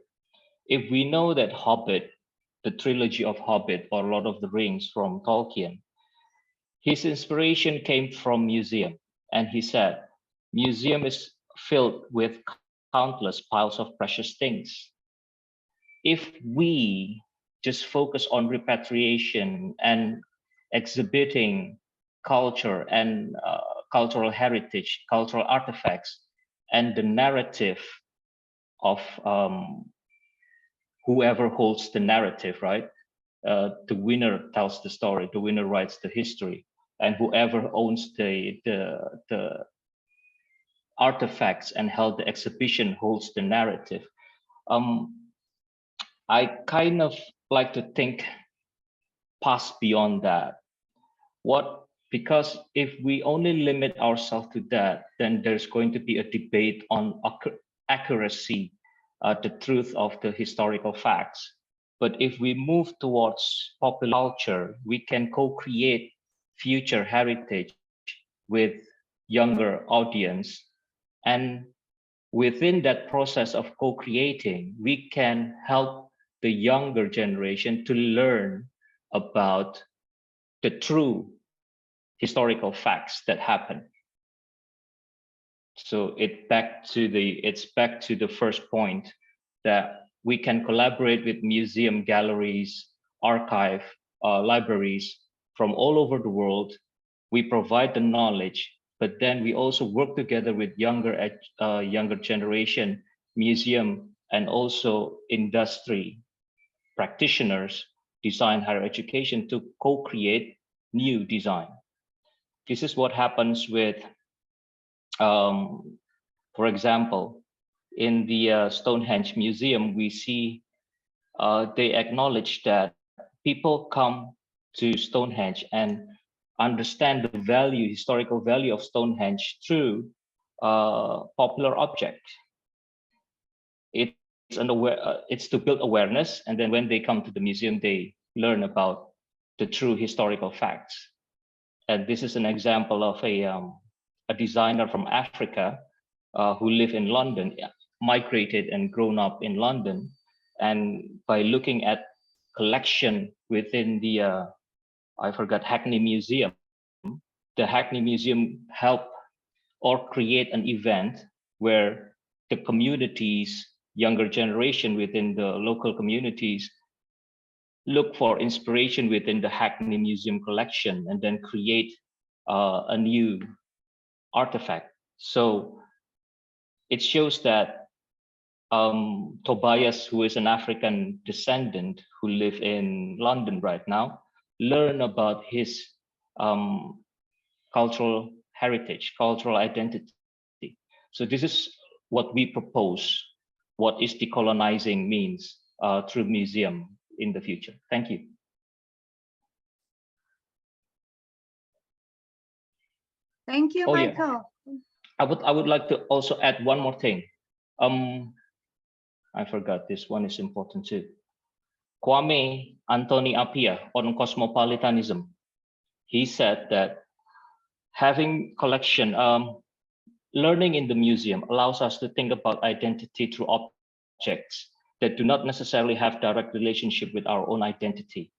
If we know that Hobbit, the trilogy of Hobbit or Lord of the Rings from Tolkien, his inspiration came from museum. And he said, museum is filled with countless piles of precious things. If we just focus on repatriation and exhibiting culture and cultural heritage, cultural artifacts, and the narrative of whoever holds the narrative, right? The winner tells the story, the winner writes the history, and whoever owns the artifacts and held the exhibition holds the narrative. I kind of like to think past beyond that. Because if we only limit ourselves to that, then there's going to be a debate on accuracy, the truth of the historical facts. But if we move towards popular culture, we can co-create future heritage with younger audience. And within that process of co-creating, we can help the younger generation to learn about the true historical facts that happen. So it's back to the first point that we can collaborate with museum galleries, archive, libraries from all over the world. We provide the knowledge, but then we also work together with younger generation, museum, and also industry practitioners, design, higher education to co-create new design. This is what happens with, for example, in the Stonehenge Museum, we see they acknowledge that people come to Stonehenge and understand the value, historical value of Stonehenge through popular object. It's to build awareness, and then when they come to the museum, they learn about the true historical facts. And this is an example of a designer from Africa who lived in London, migrated and grown up in London. And by looking at collection within the, I forgot, Hackney Museum, the Hackney Museum helped or create an event where the communities, younger generation within the local communities, look for inspiration within the Hackney Museum collection and then create a new artifact. So it shows that Tobias, who is an African descendant who live in London right now, learn about his cultural heritage, cultural identity. So this is what we propose, what is decolonizing means. through museum in the future. Thank you.
Thank you, Michael.
Yeah. I would like to also add one more thing. I forgot this one is important too. Kwame Anthony Appiah on cosmopolitanism. He said that having collection, learning in the museum allows us to think about identity through objects that do not necessarily have direct relationship with our own identity.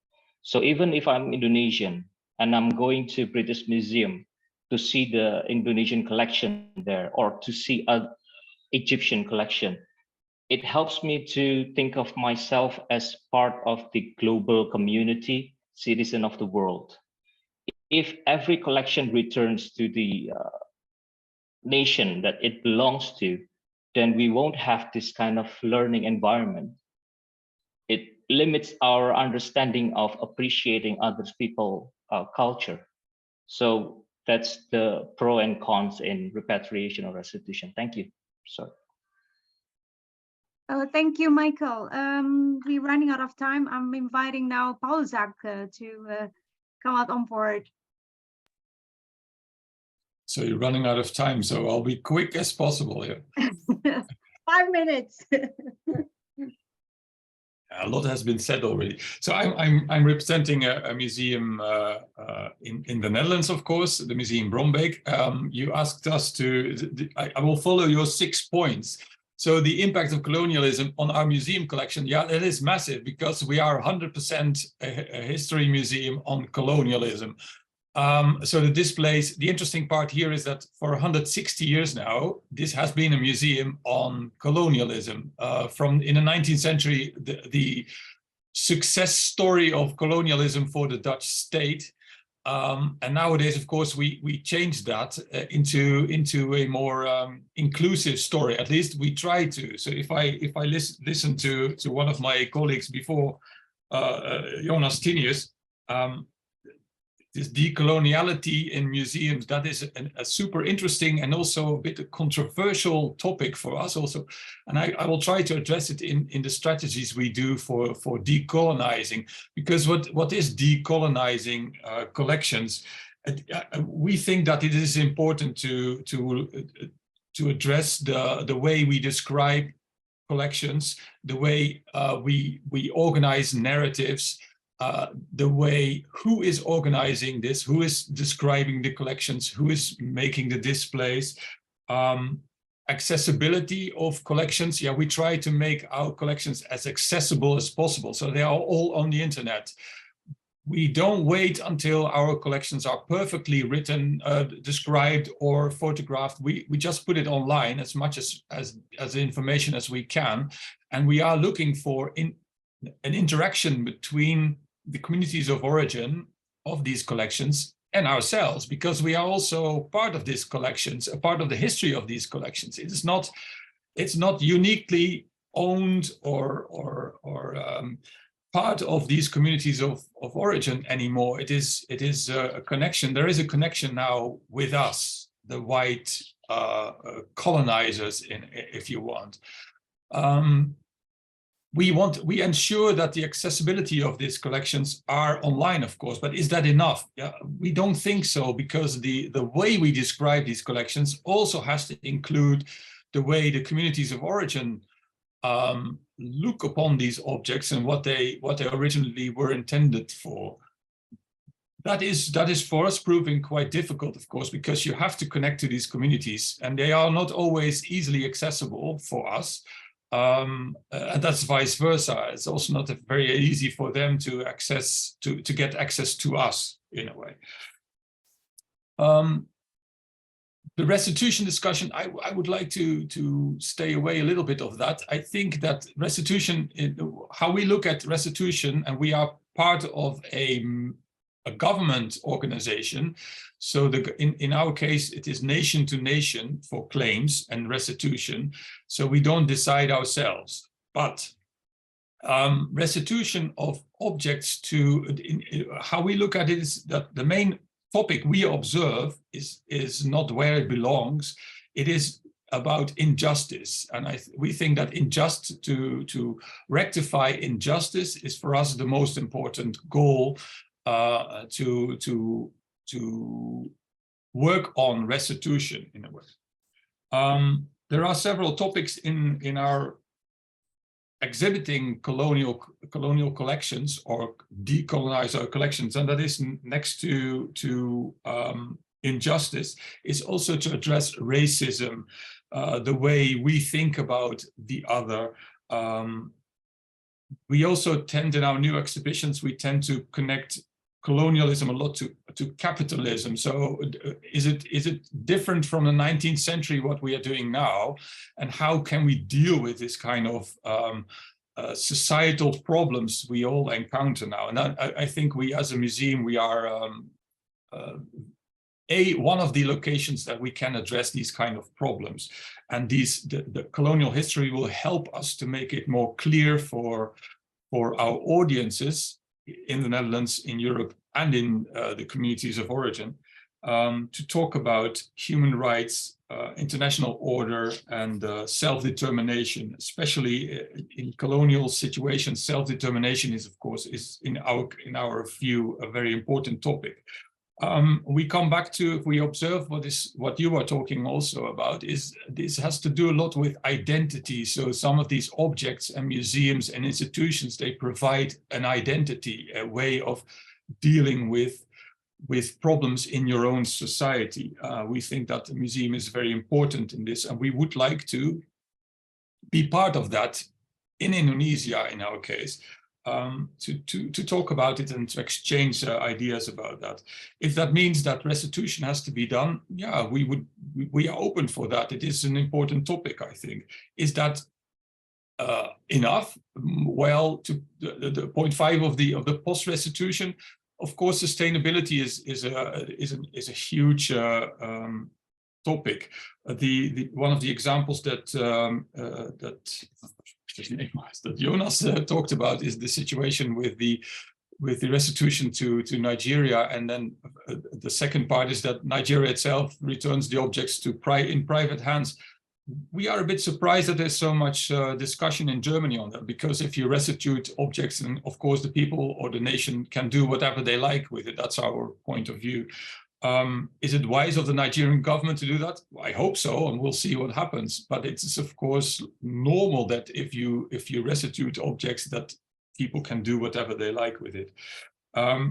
So even if I'm Indonesian and I'm going to British Museum to see the Indonesian collection there or to see an Egyptian collection, it helps me to think of myself as part of the global community, citizen of the world. If every collection returns to the nation that it belongs to, then we won't have this kind of learning environment. It limits our understanding of appreciating other people's culture. So that's the pro and cons in repatriation or restitution. Thank you. Sorry.
Thank you, Michael. We're running out of time. I'm inviting now Paul Zak to come out on board.
So you're running out of time, so I'll be quick as possible here.
5 minutes.
A lot has been said already. So I'm representing a museum in the Netherlands, of course, the Museum Brombeek. You asked us to, I will follow your 6 points. So the impact of colonialism on our museum collection, yeah, it is massive because we are 100% a history museum on colonialism. So the displays, the interesting part here is that for 160 years now, this has been a museum on colonialism. From in the 19th century, the success story of colonialism for the Dutch state. And nowadays, of course, we changed that into a more inclusive story. At least we try to. So if I listen to one of my colleagues before, Jonas Tinius, this decoloniality in museums, that is a super interesting and also a bit controversial topic for us also. And I will try to address it in the strategies we do for decolonizing, because what is decolonizing collections? We think that it is important to address the way we describe collections, the way we organize narratives, the way who is organizing this, who is describing the collections, who is making the displays, accessibility of collections. Yeah, we try to make our collections as accessible as possible, so they are all on the internet. We don't wait until our collections are perfectly written, described or photographed. We just put it online as much as information as we can, and we are looking for an interaction between the communities of origin of these collections and ourselves, because we are also part of these collections, a part of the history of these collections. It's not uniquely owned or part of these communities of origin anymore. It is a connection. There is a connection now with us, the white colonizers, if you want. We ensure that the accessibility of these collections are online, of course, but is that enough? Yeah, we don't think so, because the way we describe these collections also has to include the way the communities of origin look upon these objects and what they originally were intended for. That is for us proving quite difficult, of course, because you have to connect to these communities, and they are not always easily accessible for us. And that's vice versa. It's also not very easy for them to get access to us in a way. The restitution discussion, I would like to stay away a little bit of that. I think that restitution, how we look at restitution, and we are part of a government organization. So in our case, it is nation to nation for claims and restitution. So we don't decide ourselves, but restitution of objects how we look at it is that the main topic we observe is not where it belongs. It is about injustice, and we think that to rectify injustice is for us the most important goal, to work on restitution in a way. There are several topics in our exhibiting colonial collections or decolonize our collections, and that is next to injustice, is also to address racism, the way we think about the other. We also tend, in our new exhibitions, we tend to connect colonialism a lot to capitalism. So is it different from the 19th century what we are doing now, and how can we deal with this kind of societal problems we all encounter now? And I think we as a museum, we are one of the locations that we can address these kind of problems, and the colonial history will help us to make it more clear for our audiences in the Netherlands, in Europe, and in the communities of origin, to talk about human rights, international order, and self-determination. Especially in colonial situations, self-determination is, of course, in our view, a very important topic. We come back to, if we observe what you are talking also about, is this has to do a lot with identity. So some of these objects and museums and institutions, they provide an identity, a way of dealing with problems in your own society. We think that the museum is very important in this, and we would like to be part of that in Indonesia, in our case. To talk about it and to exchange ideas about that. If that means that restitution has to be done, yeah, we are open for that. It is an important topic, I think. Is that enough? Well, to the point 5 of the post restitution, of course, sustainability is a huge topic. One of the examples that Jonas talked about is the situation with the restitution to Nigeria, and then the second part is that Nigeria itself returns the objects in private hands. We are a bit surprised that there's so much discussion in Germany on that, because if you restitute objects, and of course the people or the nation can do whatever they like with it. That's our point of view. Is it wise of the Nigerian government to do that? I hope so, and we'll see what happens. But it's of course normal that if you restitute objects, that people can do whatever they like with it.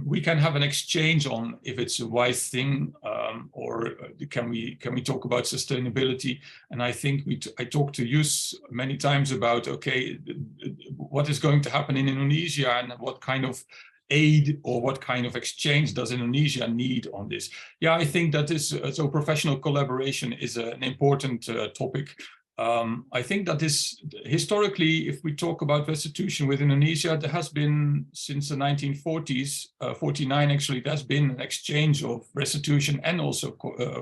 We can have an exchange on if it's a wise thing, or can we talk about sustainability? And I think I talked to Yus many times about, okay, what is going to happen in Indonesia, and what kind of aid or what kind of exchange does Indonesia need on this? Yeah, I think that so professional collaboration is an important topic. I think that historically, if we talk about restitution with Indonesia, there has been, since the 1940s, 49 actually, there's been an exchange of restitution and also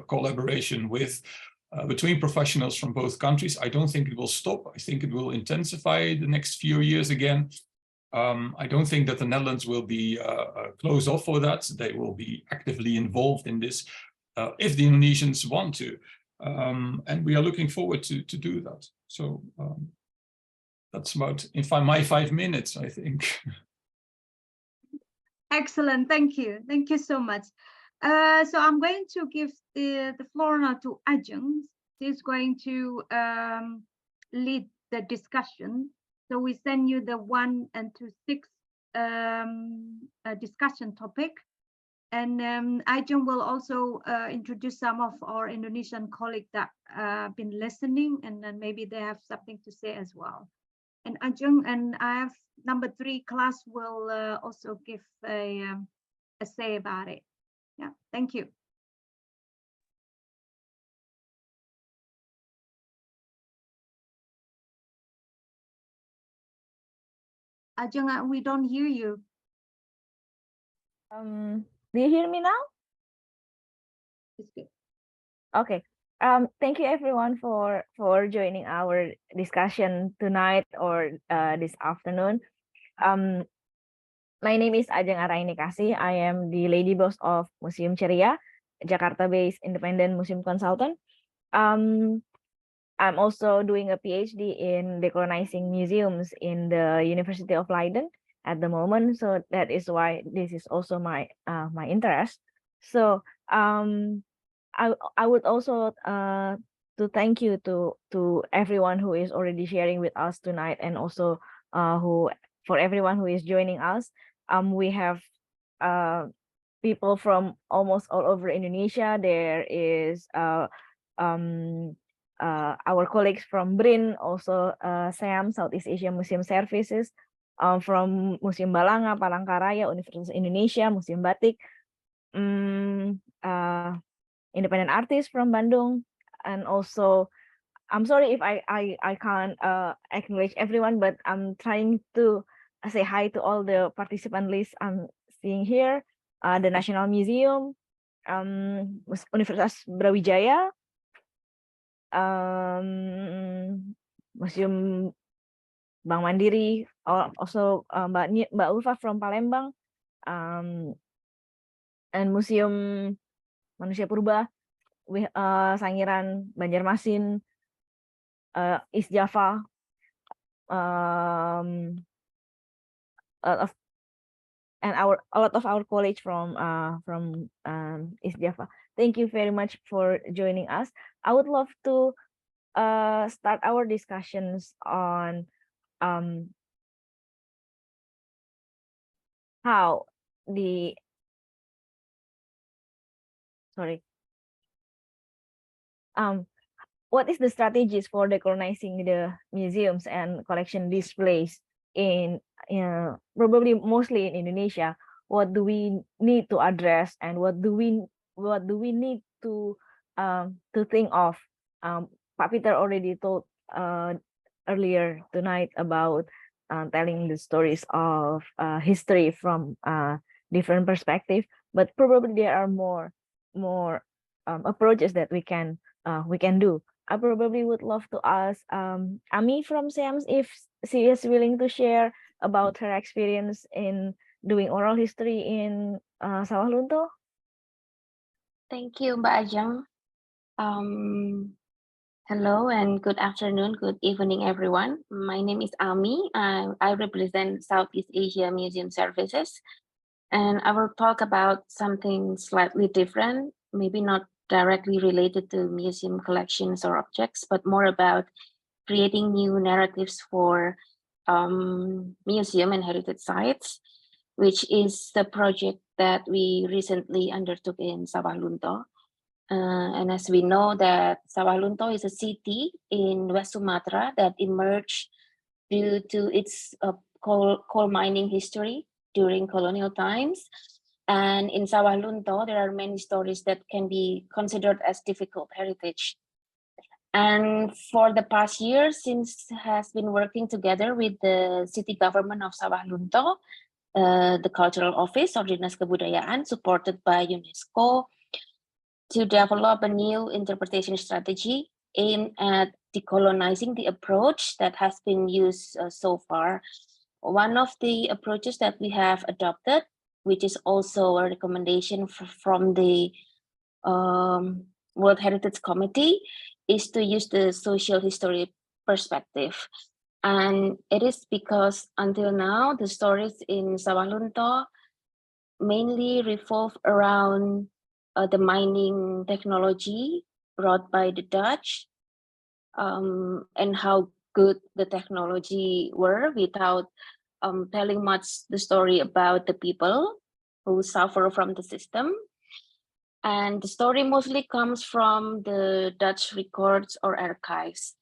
collaboration between professionals from both countries. I don't think it will stop. I think it will intensify the next few years again. I don't think that the Netherlands will be closed off for that. They will be actively involved in this if the Indonesians want to. And we are looking forward to do that. So that's about my 5 minutes, I think.
Excellent, thank you. Thank you so much. So I'm going to give the floor now to Ajeng. She's going to lead the discussion. So we send you the 1 and 2 6 discussion topic. And Ajeng will also introduce some of our Indonesian colleagues that have been listening, and then maybe they have something to say as well. And Ajeng and I have number 3 class will also give a say about it. Yeah, thank you. Ajeng, we don't hear you.
Do you hear me now?
It's good.
Okay. Thank you everyone for joining our discussion tonight or this afternoon. My name is Ajeng Arainekasi. I am the lady boss of Museum Ceria, Jakarta-based independent museum consultant. I'm also doing a PhD in decolonizing museums in the University of Leiden at the moment. So that is why this is also my my interest. So I would also to thank you to everyone who is already sharing with us tonight, and also for everyone who is joining us. We have people from almost all over Indonesia. There is our colleagues from BRIN, also SAM, Southeast Asia Museum Services, from Museum Balanga, Palangkaraya, Universitas Indonesia, Museum Batik, independent artists from Bandung, and also I'm sorry if I can't acknowledge everyone, but I'm trying to say hi to all the participant list I'm seeing here. The National Museum, Universitas Brawijaya, Museum Bank Mandiri, also Mbak Ulfa from Palembang, and Museum Manusia Purba, Sangiran, Banjarmasin, East Java, a lot of our colleagues from East Java. Thank you very much for joining us. I would love to start our discussions on how the what is the strategies for decolonizing the museums and collection displays in probably mostly in Indonesia? What do we need to address, and what do we need to think of? Pak Peter already told earlier tonight about telling the stories of history from different perspective, but probably there are more approaches that we can do. I probably would love to ask Ami from SAMS if she is willing to share about her experience in doing oral history in Sawah Lunto.
Thank you, Mbak Ajeng. Hello and good afternoon, good evening, everyone. My name is Ami. I represent Southeast Asia Museum Services, and I will talk about something slightly different, maybe not directly related to museum collections or objects, but more about creating new narratives for museum and heritage sites, which is the project that we recently undertook in Sawah Lunto. And as we know that Sawah Lunto is a city in West Sumatra that emerged due to its coal mining history during colonial times. And in Sawah Lunto, there are many stories that can be considered as difficult heritage. And for the past year, SIMS has been working together with the city government of Sawah Lunto, the Cultural Office or Dinas Kebudayaan, supported by UNESCO, to develop a new interpretation strategy aimed at decolonizing the approach that has been used so far. One of the approaches that we have adopted, which is also a recommendation from the World Heritage Committee, is to use the social history perspective. And it is because until now, the stories in Sawah Lunto mainly revolve around the mining technology brought by the Dutch, and how good the technology were, without telling much the story about the people who suffer from the system. And the story mostly comes from the Dutch records or archives.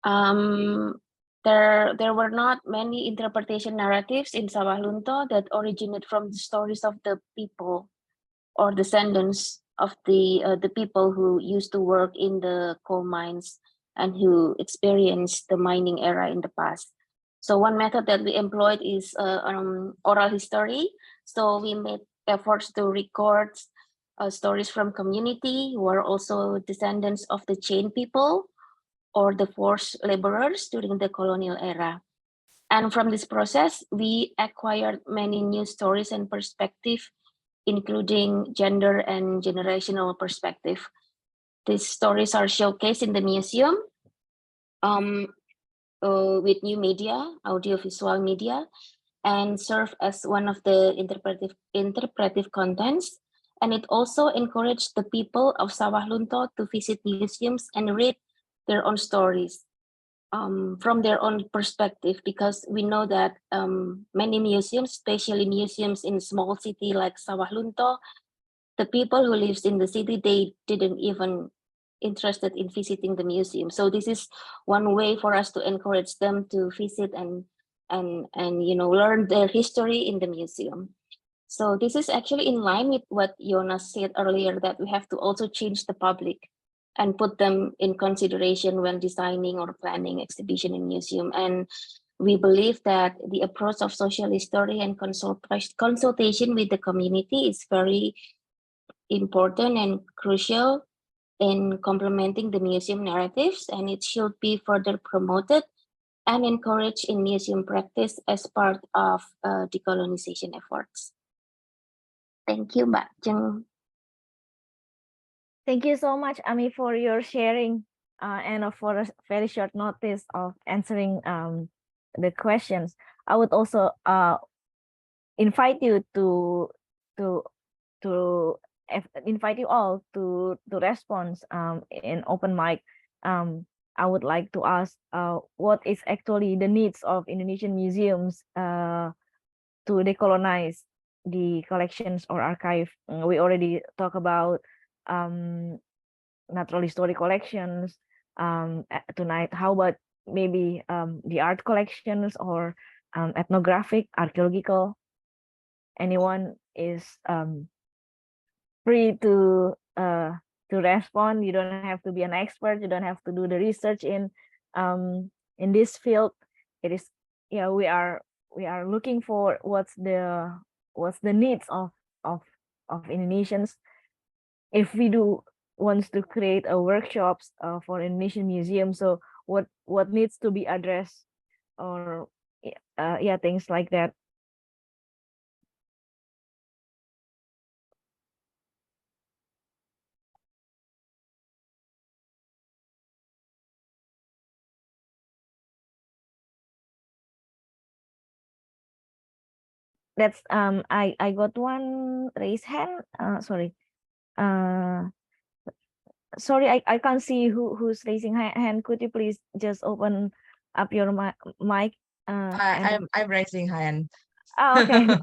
There were not many interpretation narratives in Sawah Lunto that originate from the stories of the people or descendants of the people who used to work in the coal mines and who experienced the mining era in the past. So one method that we employed is oral history. So we made efforts to record stories from community who are also descendants of the chain people or the forced laborers during the colonial era. And from this process, we acquired many new stories and perspectives, including gender and generational perspective. These stories are showcased in the museum, with new media, audiovisual media, and serve as one of the interpretive contents. And it also encouraged the people of Sawah Lunto to visit museums and read their own stories from their own perspective, because we know that many museums, especially museums in small city like Sawah Lunto, the people who lives in the city, they didn't even interested in visiting the museum. So this is one way for us to encourage them to visit and learn their history in the museum. So this is actually in line with what Jonas said earlier, that we have to also change the public and put them in consideration when designing or planning exhibition in museum. And we believe that the approach of social history and consultation with the community is very important and crucial in complementing the museum narratives, and it should be further promoted and encouraged in museum practice as part of decolonization efforts. Thank you, Mbak Jeng.
Thank you so much, Ami, for your sharing and for a very short notice of answering the questions. I would also invite you to invite you all to respond in open mic. I would like to ask what is actually the needs of Indonesian museums to decolonize the collections or archive. We already talked about natural history collections tonight. How about maybe the art collections or ethnographic, archaeological? Anyone is free to respond. You don't have to be an expert. You don't have to do the research in this field. It is, we are looking for what's the needs of Indonesians. If we do wants to create a workshops for Indonesian museums, so what needs to be addressed, or things like that. That's I got one raise hand. Sorry. Sorry, I can't see who's raising hand. Could you please just open up your mic?
I'm raising hand.
Oh, okay.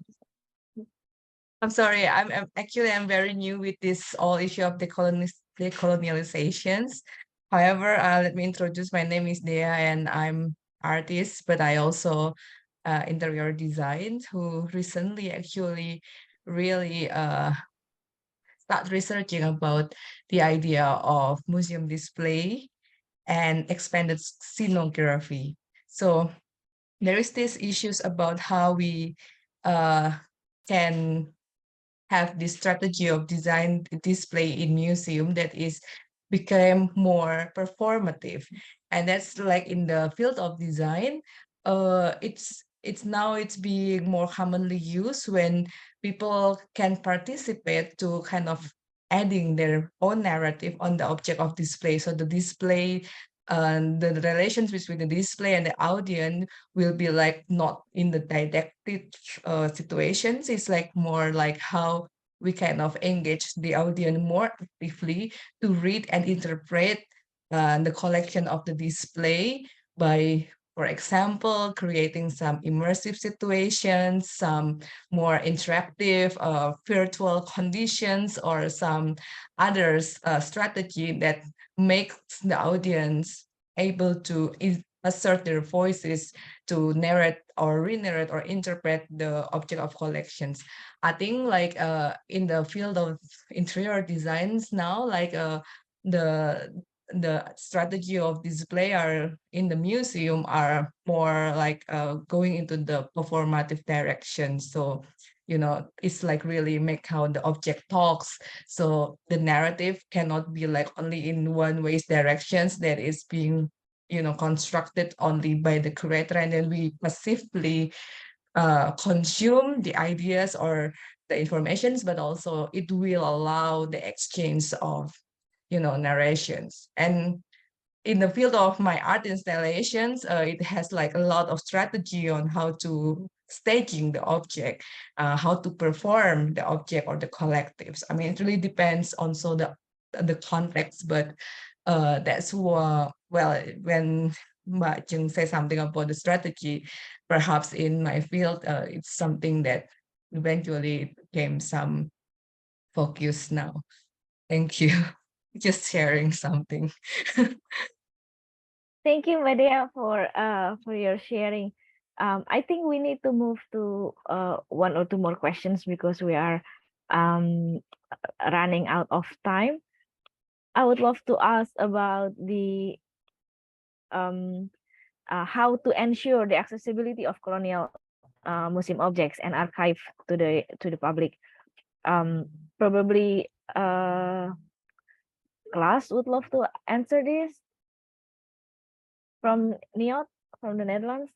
I'm sorry. I'm very new with this whole issue of decolonializations. However, let me introduce. My name is Dea, and I'm artist, but I also interior design, who recently actually really start researching about the idea of museum display and expanded scenography. So there is these issues about how we can have this strategy of design display in museum that is became more performative, and that's like in the field of design. It's being more commonly used when people can participate to kind of adding their own narrative on the object of display. So the display and the relations between the display and the audience will be like not in the didactic situations. It's like more like how we kind of engage the audience more actively to read and interpret the collection of the display by, for example, creating some immersive situations, some more interactive virtual conditions, or some other strategy that makes the audience able to assert their voices to narrate or re-narrate or interpret the object of collections. I think like in the field of interior designs now, like the strategy of display are in the museum are more like going into the performative direction. So it's like really make how the object talks. So the narrative cannot be like only in one way's directions that is being constructed only by the curator, and then we passively consume the ideas or the informations, but also it will allow the exchange of narrations. And in the field of my art installations, it has like a lot of strategy on how to staging the object, how to perform the object or the collectives. I mean, it really depends also the context, but that's what, well, when Mbak Jung say something about the strategy, perhaps in my field, it's something that eventually became some focus now. Thank you. Just sharing something.
Thank you, Medea, for your sharing. I think we need to move to 1 or 2 more questions because we are running out of time. I would love to ask about the how to ensure the accessibility of colonial museum objects and archive to the public. Probably Klaas would love to answer this from Niot, from the Netherlands.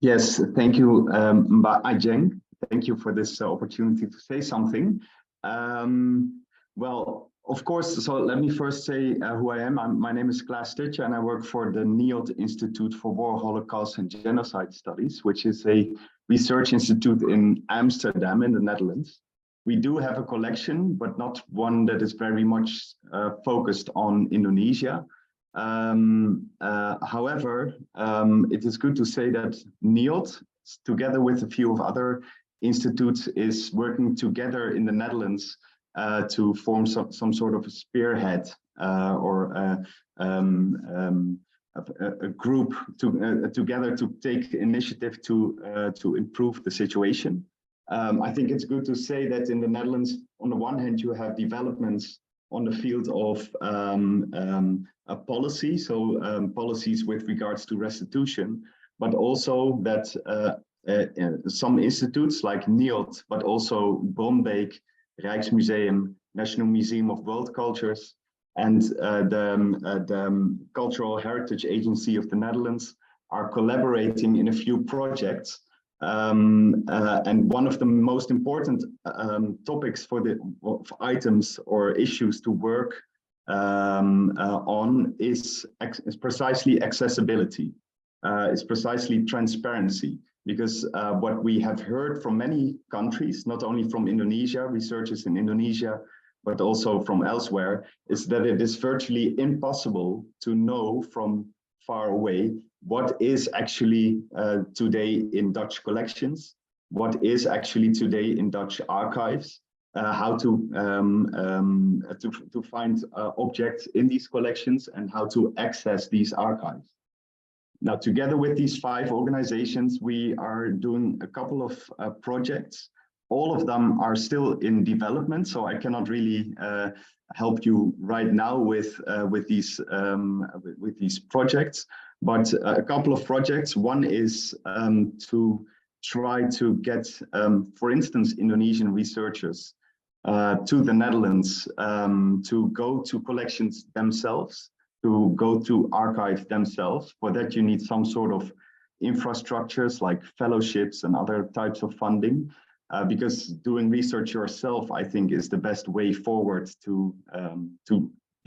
Yes, thank you, Mbak Ajeng. Thank you for this opportunity to say something. Well, of course, so let me first say who I am. My name is Klaas Stutje and I work for the NIOD Institute for War, Holocaust and Genocide Studies, which is a research institute in Amsterdam in the Netherlands. We do have a collection, but not one that is very much focused on Indonesia. However, it is good to say that NIOD, together with a few of other institutes, is working together in the Netherlands to form some sort of a spearhead or a group together to take initiative to improve the situation. I think it's good to say that in the Netherlands, on the one hand, you have developments on the field of policy, so policies with regards to restitution, but also that some institutes like NIOD, but also Brombeek, Rijksmuseum, National Museum of World Cultures, and the Cultural Heritage Agency of the Netherlands are collaborating in a few projects. And one of the most important topics for the items or issues to work on is precisely accessibility. It's precisely transparency, because what we have heard from many countries, not only from Indonesia, researchers in Indonesia, but also from elsewhere, is that it is virtually impossible to know from far away what is actually today in Dutch collections, what is actually today in Dutch archives, how to find objects in these collections and how to access these archives. Now, together with these 5 organizations, we are doing a couple of projects. All of them are still in development, so I cannot really help you right now with these projects. But a couple of projects. One is to try to get, for instance, Indonesian researchers to the Netherlands to go to collections themselves, to go to archive themselves. For that, you need some sort of infrastructures like fellowships and other types of funding, because doing research yourself, I think, is the best way forward to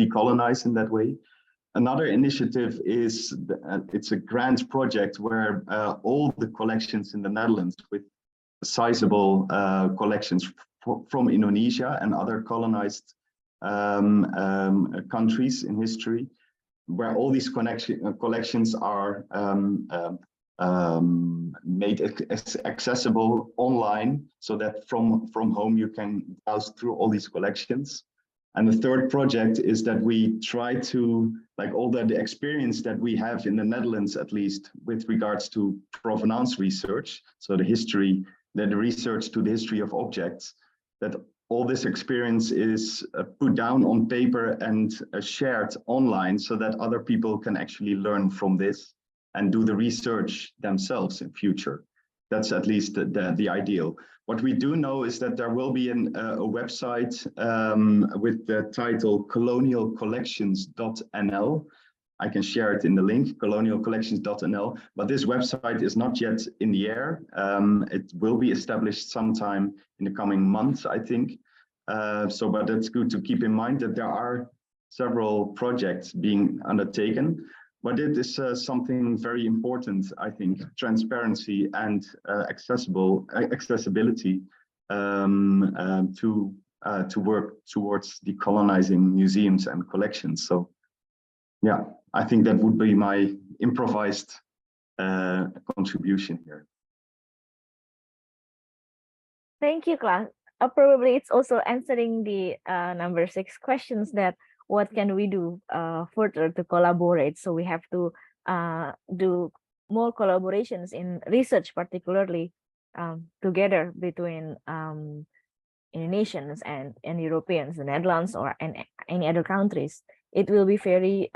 decolonize in that way. Another initiative is, it's a grant project where all the collections in the Netherlands with sizable collections from Indonesia and other colonized countries in history, where all these collections are made accessible online, so that from home you can browse through all these collections. And the third project is that we try to, like all the experience that we have in the Netherlands, at least with regards to provenance research, so the research to the history of objects, that all this experience is put down on paper and shared online so that other people can actually learn from this and do the research themselves in future. That's at least the ideal. What we do know is that there will be a website with the title colonialcollections.nl. I can share it in the link, colonialcollections.nl, but this website is not yet in the air. It will be established sometime in the coming months, I think. But it's good to keep in mind that there are several projects being undertaken. But it is something very important, I think, transparency and accessibility to work towards decolonizing museums and collections. So, yeah, I think that would be my improvised contribution here.
Thank you, Klaas. Probably it's also answering the number 6 questions, that what can we do further to collaborate. So we have to do more collaborations in research, particularly together between Indonesians and Europeans, the Netherlands, or any other countries. It will be very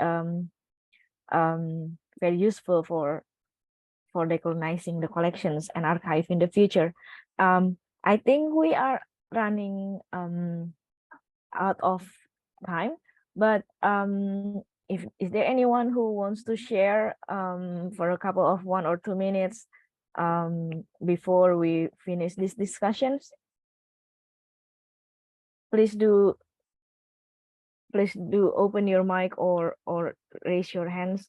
very useful for decolonizing the collections and archive in the future. I think we are running out of time, but is there anyone who wants to share for a couple of 1 or 2 minutes before we finish these discussions? Please do open your mic or raise your hands.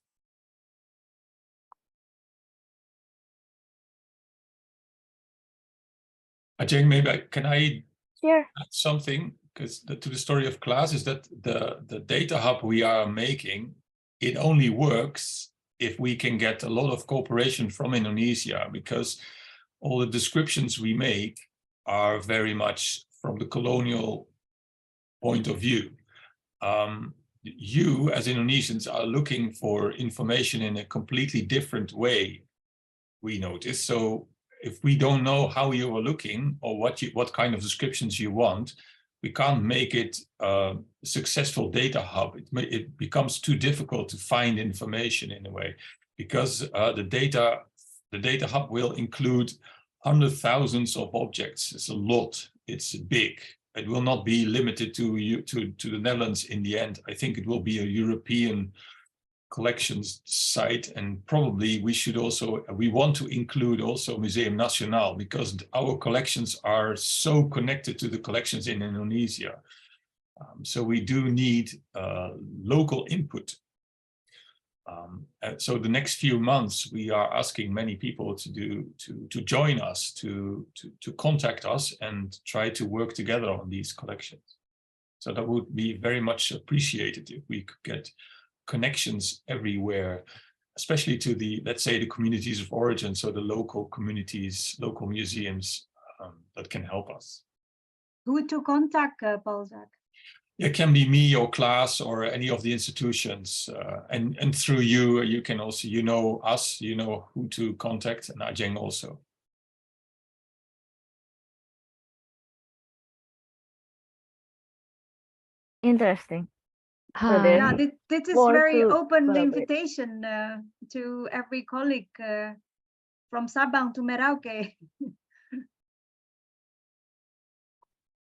Ajeng, maybe can I
Sure.
add something? Because to the story of Klaas is that the data hub we are making, it only works if we can get a lot of cooperation from Indonesia, because all the descriptions we make are very much from the colonial point of view. You as Indonesians are looking for information in a completely different way, we notice. So if we don't know how you are looking or what kind of descriptions you want, we can't make it a successful data hub. It becomes too difficult to find information in a way, because the data hub will include hundreds of thousands of objects. It's a lot. It's big. It will not be limited to the Netherlands in the end. I think it will be a European collections site, and probably we want to include also Museum Nasional, because our collections are so connected to the collections in Indonesia. So we do need local input. So the next few months, we are asking many people to join us, to contact us and try to work together on these collections. So that would be very much appreciated if we could get connections everywhere, especially to the, let's say, the communities of origin, so the local communities, local museums that can help us.
Who to contact, Balzac?
It can be me or Klaas or any of the institutions, and through you can also, you know us, you know who to contact, and Ajeng also.
Interesting.
So yeah, this is very open invitation to every colleague from Sabang to Merauke.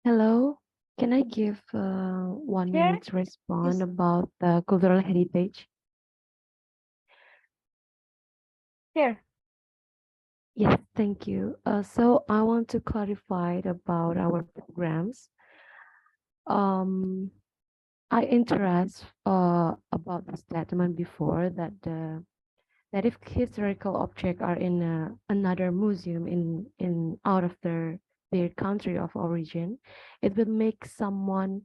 Hello, can I give 1 minute response about the cultural heritage?
Sure.
Yes, thank you. So I want to clarify about our programs. I interest about the statement before that that if historical objects are in another museum in out of their country of origin, it will make someone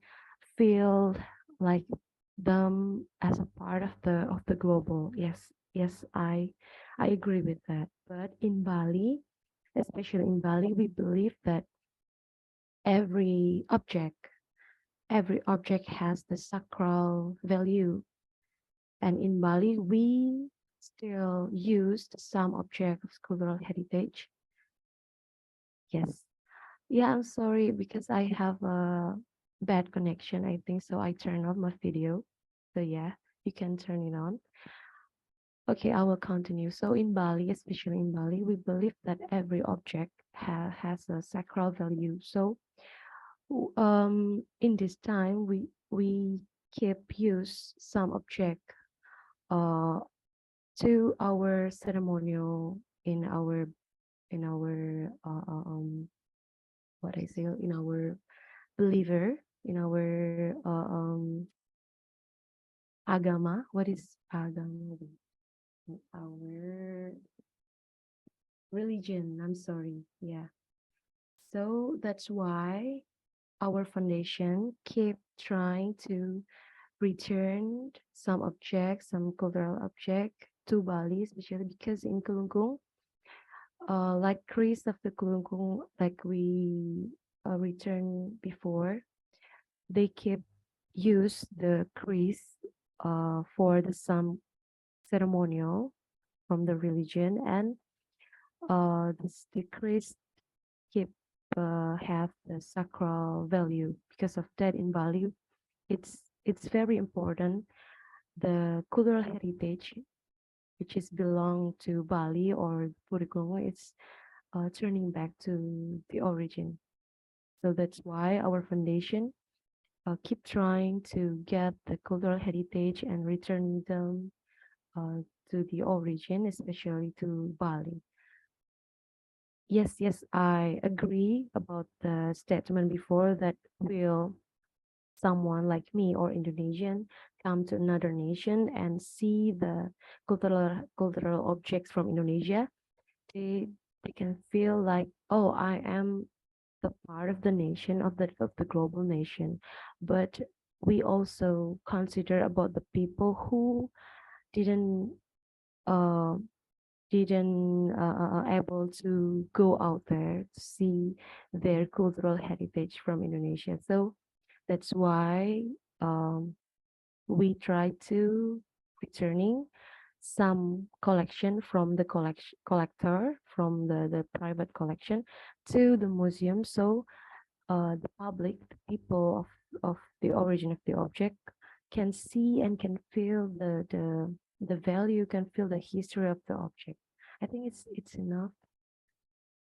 feel like them as a part of the global. Yes, I agree with that. But in Bali, especially in Bali, we believe that every object has the sacral value, and in Bali we still use some object of cultural heritage. Yes, yeah, I'm sorry because I have a bad connection, I think, so I turn off my video. So yeah, you can turn it on. Okay, I will continue. So in Bali, especially in Bali, we believe that every object has a sacral value. So in this time we keep use some object to our ceremonial in our what I say, in our believer, in our agama. What is agama? Our religion, I'm sorry. Yeah. So that's why our foundation keep trying to return some objects, some cultural object to Bali, especially because in Kelungkung, like Chris of the Kelungkung, like we returned before, they keep use the Chris for some ceremonial from the religion, and the Chris keep have the sacral value. Because of that, in Bali, it's very important. The cultural heritage, which is belong to Bali or Purikongo, it's turning back to the origin. So that's why our foundation keep trying to get the cultural heritage and return them to the origin, especially to Bali. Yes, I agree about the statement before that will someone like me or Indonesian come to another nation and see the cultural objects from Indonesia, they can feel like, oh, I am the part of the nation of the global nation. But we also consider about the people who didn't able to go out there to see their cultural heritage from Indonesia. So that's why we try to returning some collection from the collector from the private collection to the museum, so the public, the people of the origin of the object can see and can feel the value, can feel the history of the object. I think it's enough.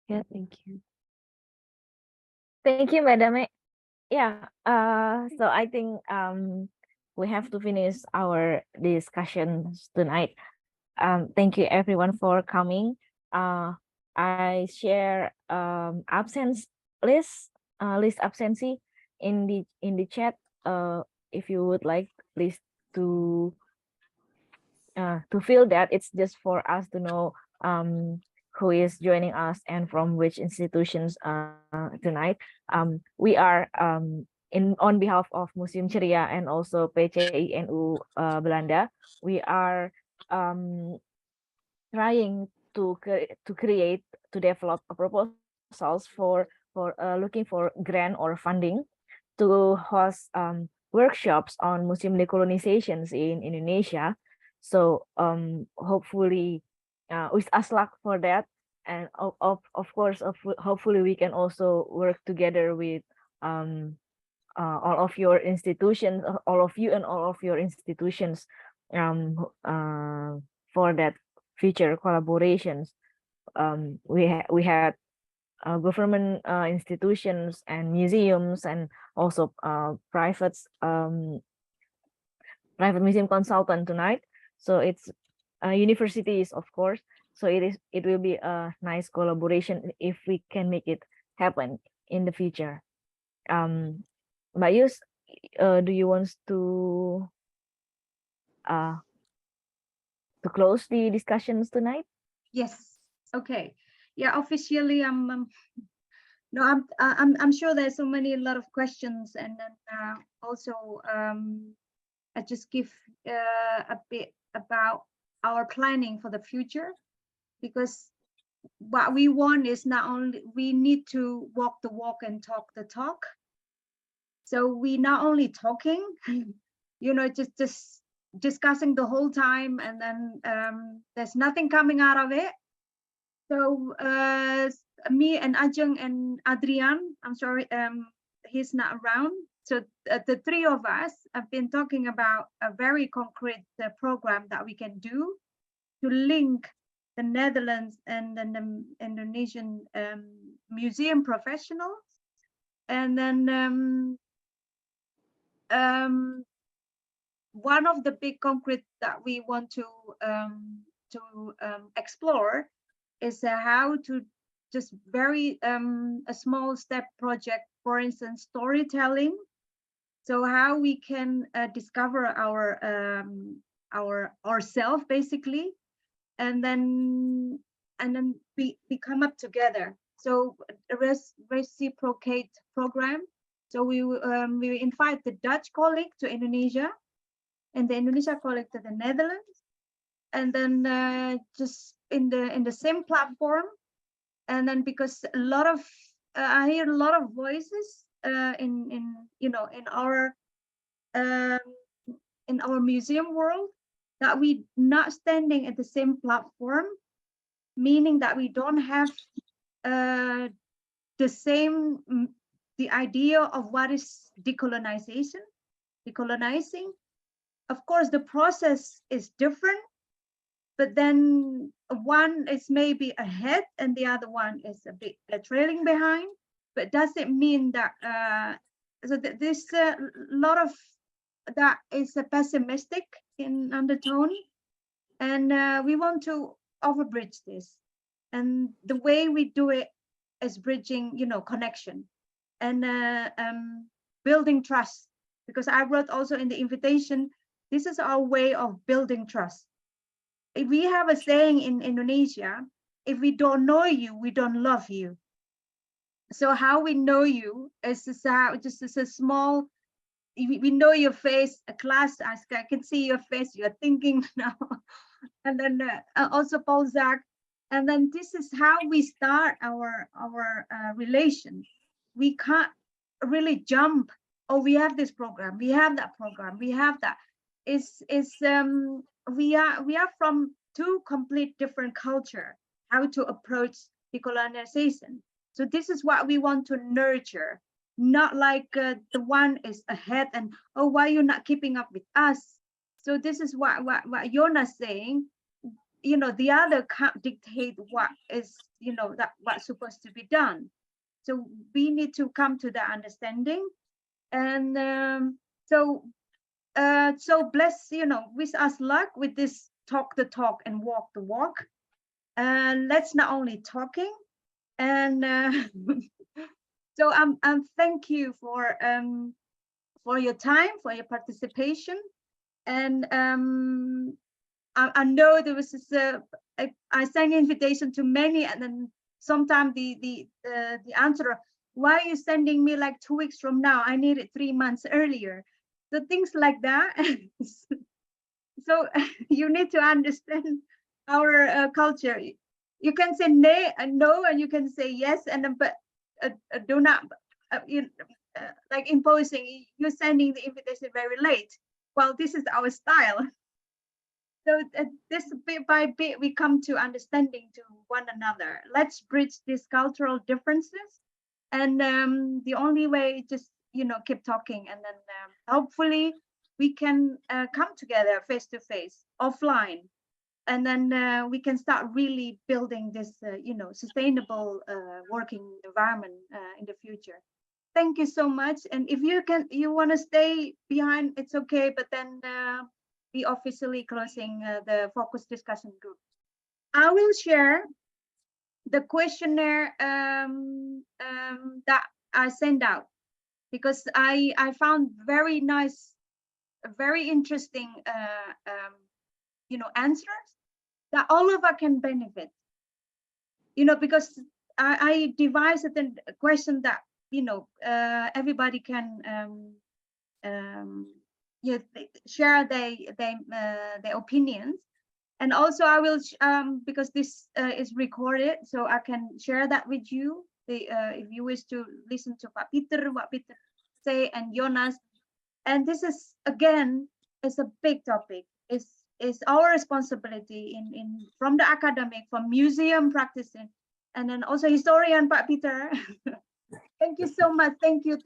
Yeah, thank you.
Thank you, Madam. Yeah, so I think we have to finish our discussions tonight. Thank you everyone for coming. I share absence list absentee in the chat. If you would like, please to feel that it's just for us to know who is joining us and from which institutions tonight. We are on behalf of Museum Ceria and also PCINU Belanda. We are trying to develop proposals for looking for grant or funding to host workshops on museum decolonizations in Indonesia. So hopefully with us luck for that, and of course hopefully we can also work together with all of your institutions, all of you and all of your institutions for that future collaborations. We had government institutions and museums, and also private museum consultant tonight. So it's universities, of course. So it will be a nice collaboration if we can make it happen in the future. Mbak Yus, do you want to close the discussions tonight?
Yes. Okay. Yeah. Officially, I'm sure there's a lot of questions, and then also I just give a bit about our planning for the future, because what we want is not only we need to walk the walk and talk the talk. So we not only talking, just discussing the whole time, and then there's nothing coming out of it. So me and Ajeng and Adrian, I'm sorry, he's not around. So the three of us have been talking about a very concrete program that we can do to link the Netherlands and then the Indonesian museum professionals. And then one of the big concrete that we want to explore is how to just very a small step project, for instance, storytelling. So how we can discover our ourselves basically, and then we come up together. So a reciprocate program. So we invite the Dutch colleague to Indonesia, and the Indonesia colleague to the Netherlands, and then just in the same platform. And then because a lot of I hear a lot of voices in our museum world, that we not standing at the same platform, meaning that we don't have the same the idea of what is decolonization, decolonizing. Of course, the process is different, but then one is maybe ahead and the other one is a bit trailing behind. But does it mean that so there's a lot of that is a pessimistic in undertone, and we want to overbridge this, and the way we do it is bridging, connection and building trust, because I wrote also in the invitation, this is our way of building trust. If we have a saying in Indonesia, if we don't know you, we don't love you. So how we know you is just as a small, we know your face, a class, I can see your face, you're thinking now. And then also Paul Zak. And then this is how we start our relation. We can't really jump, oh, we have this program, we have that program, we have that. We are from two complete different culture, how to approach decolonization. So this is what we want to nurture, not like the one is ahead and, oh, why you're not keeping up with us? So this is what Jonas saying, the other can't dictate what is, that what's supposed to be done. So we need to come to that understanding. And so bless, wish us luck with this talk the talk and walk the walk. And let's not only talking. And so thank you for your time, for your participation. And I know there was this, I sent invitation to many, and then sometimes the answer, why are you sending me like 2 weeks from now? I need it 3 months earlier. So things like that. So you need to understand our culture. You can say no, and you can say yes, and then but do not like imposing. You're sending the invitation very late. Well, this is our style. So this bit by bit we come to understanding to one another. Let's bridge these cultural differences, and the only way is just keep talking, and then hopefully we can come together face to face, offline, and then we can start really building this sustainable working environment in the future. Thank you so much. And if you want to stay behind, it's okay, but then we officially closing the focus discussion group. I will share the questionnaire that I sent out, because I found very nice, very interesting answers that all of us can benefit. Because I devised a question that everybody can share their opinions. And also I will because this is recorded, so I can share that with you. If you wish to listen to what Peter say, and Jonas. And this is again is a big topic. It's our responsibility from the academic, from museum practicing, and then also historian Pak Peter. Thank you so much. Thank you.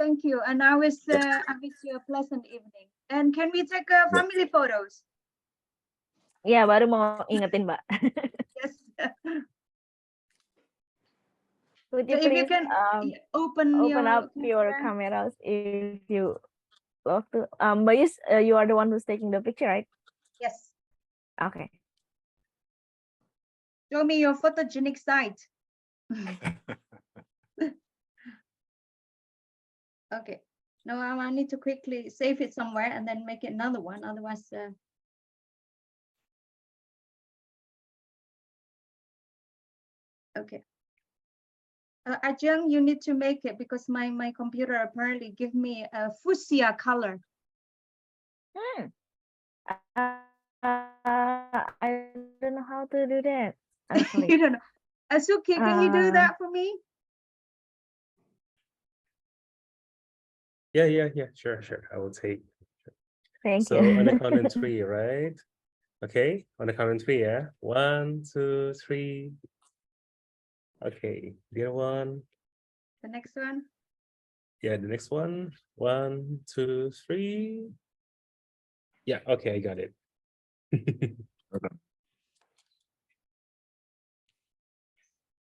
And I wish you a pleasant evening. And can we take family photos?
Ya, baru mau ingetin, Mbak.
Yes.
Could you
So if
please
you can open
up your cameras if you love to. But yes, you are the one who's taking the picture, right?
Yes.
Okay.
Show me your photogenic side. Okay. No, I need to quickly save it somewhere and then make another one. Otherwise, okay. Ajeng, you need to make it because my computer apparently give me a fuchsia color.
I don't know how to do that. Actually.
You don't know. Asuki, can you do that for me?
Yeah, sure. I will take.
Thank you.
So on the count of 3, right? Okay, on the count of 3, yeah. 1, 2, 3. Okay, dear one.
The next one.
Yeah, the next one. 1, 2, 3. Yeah, okay, I got it.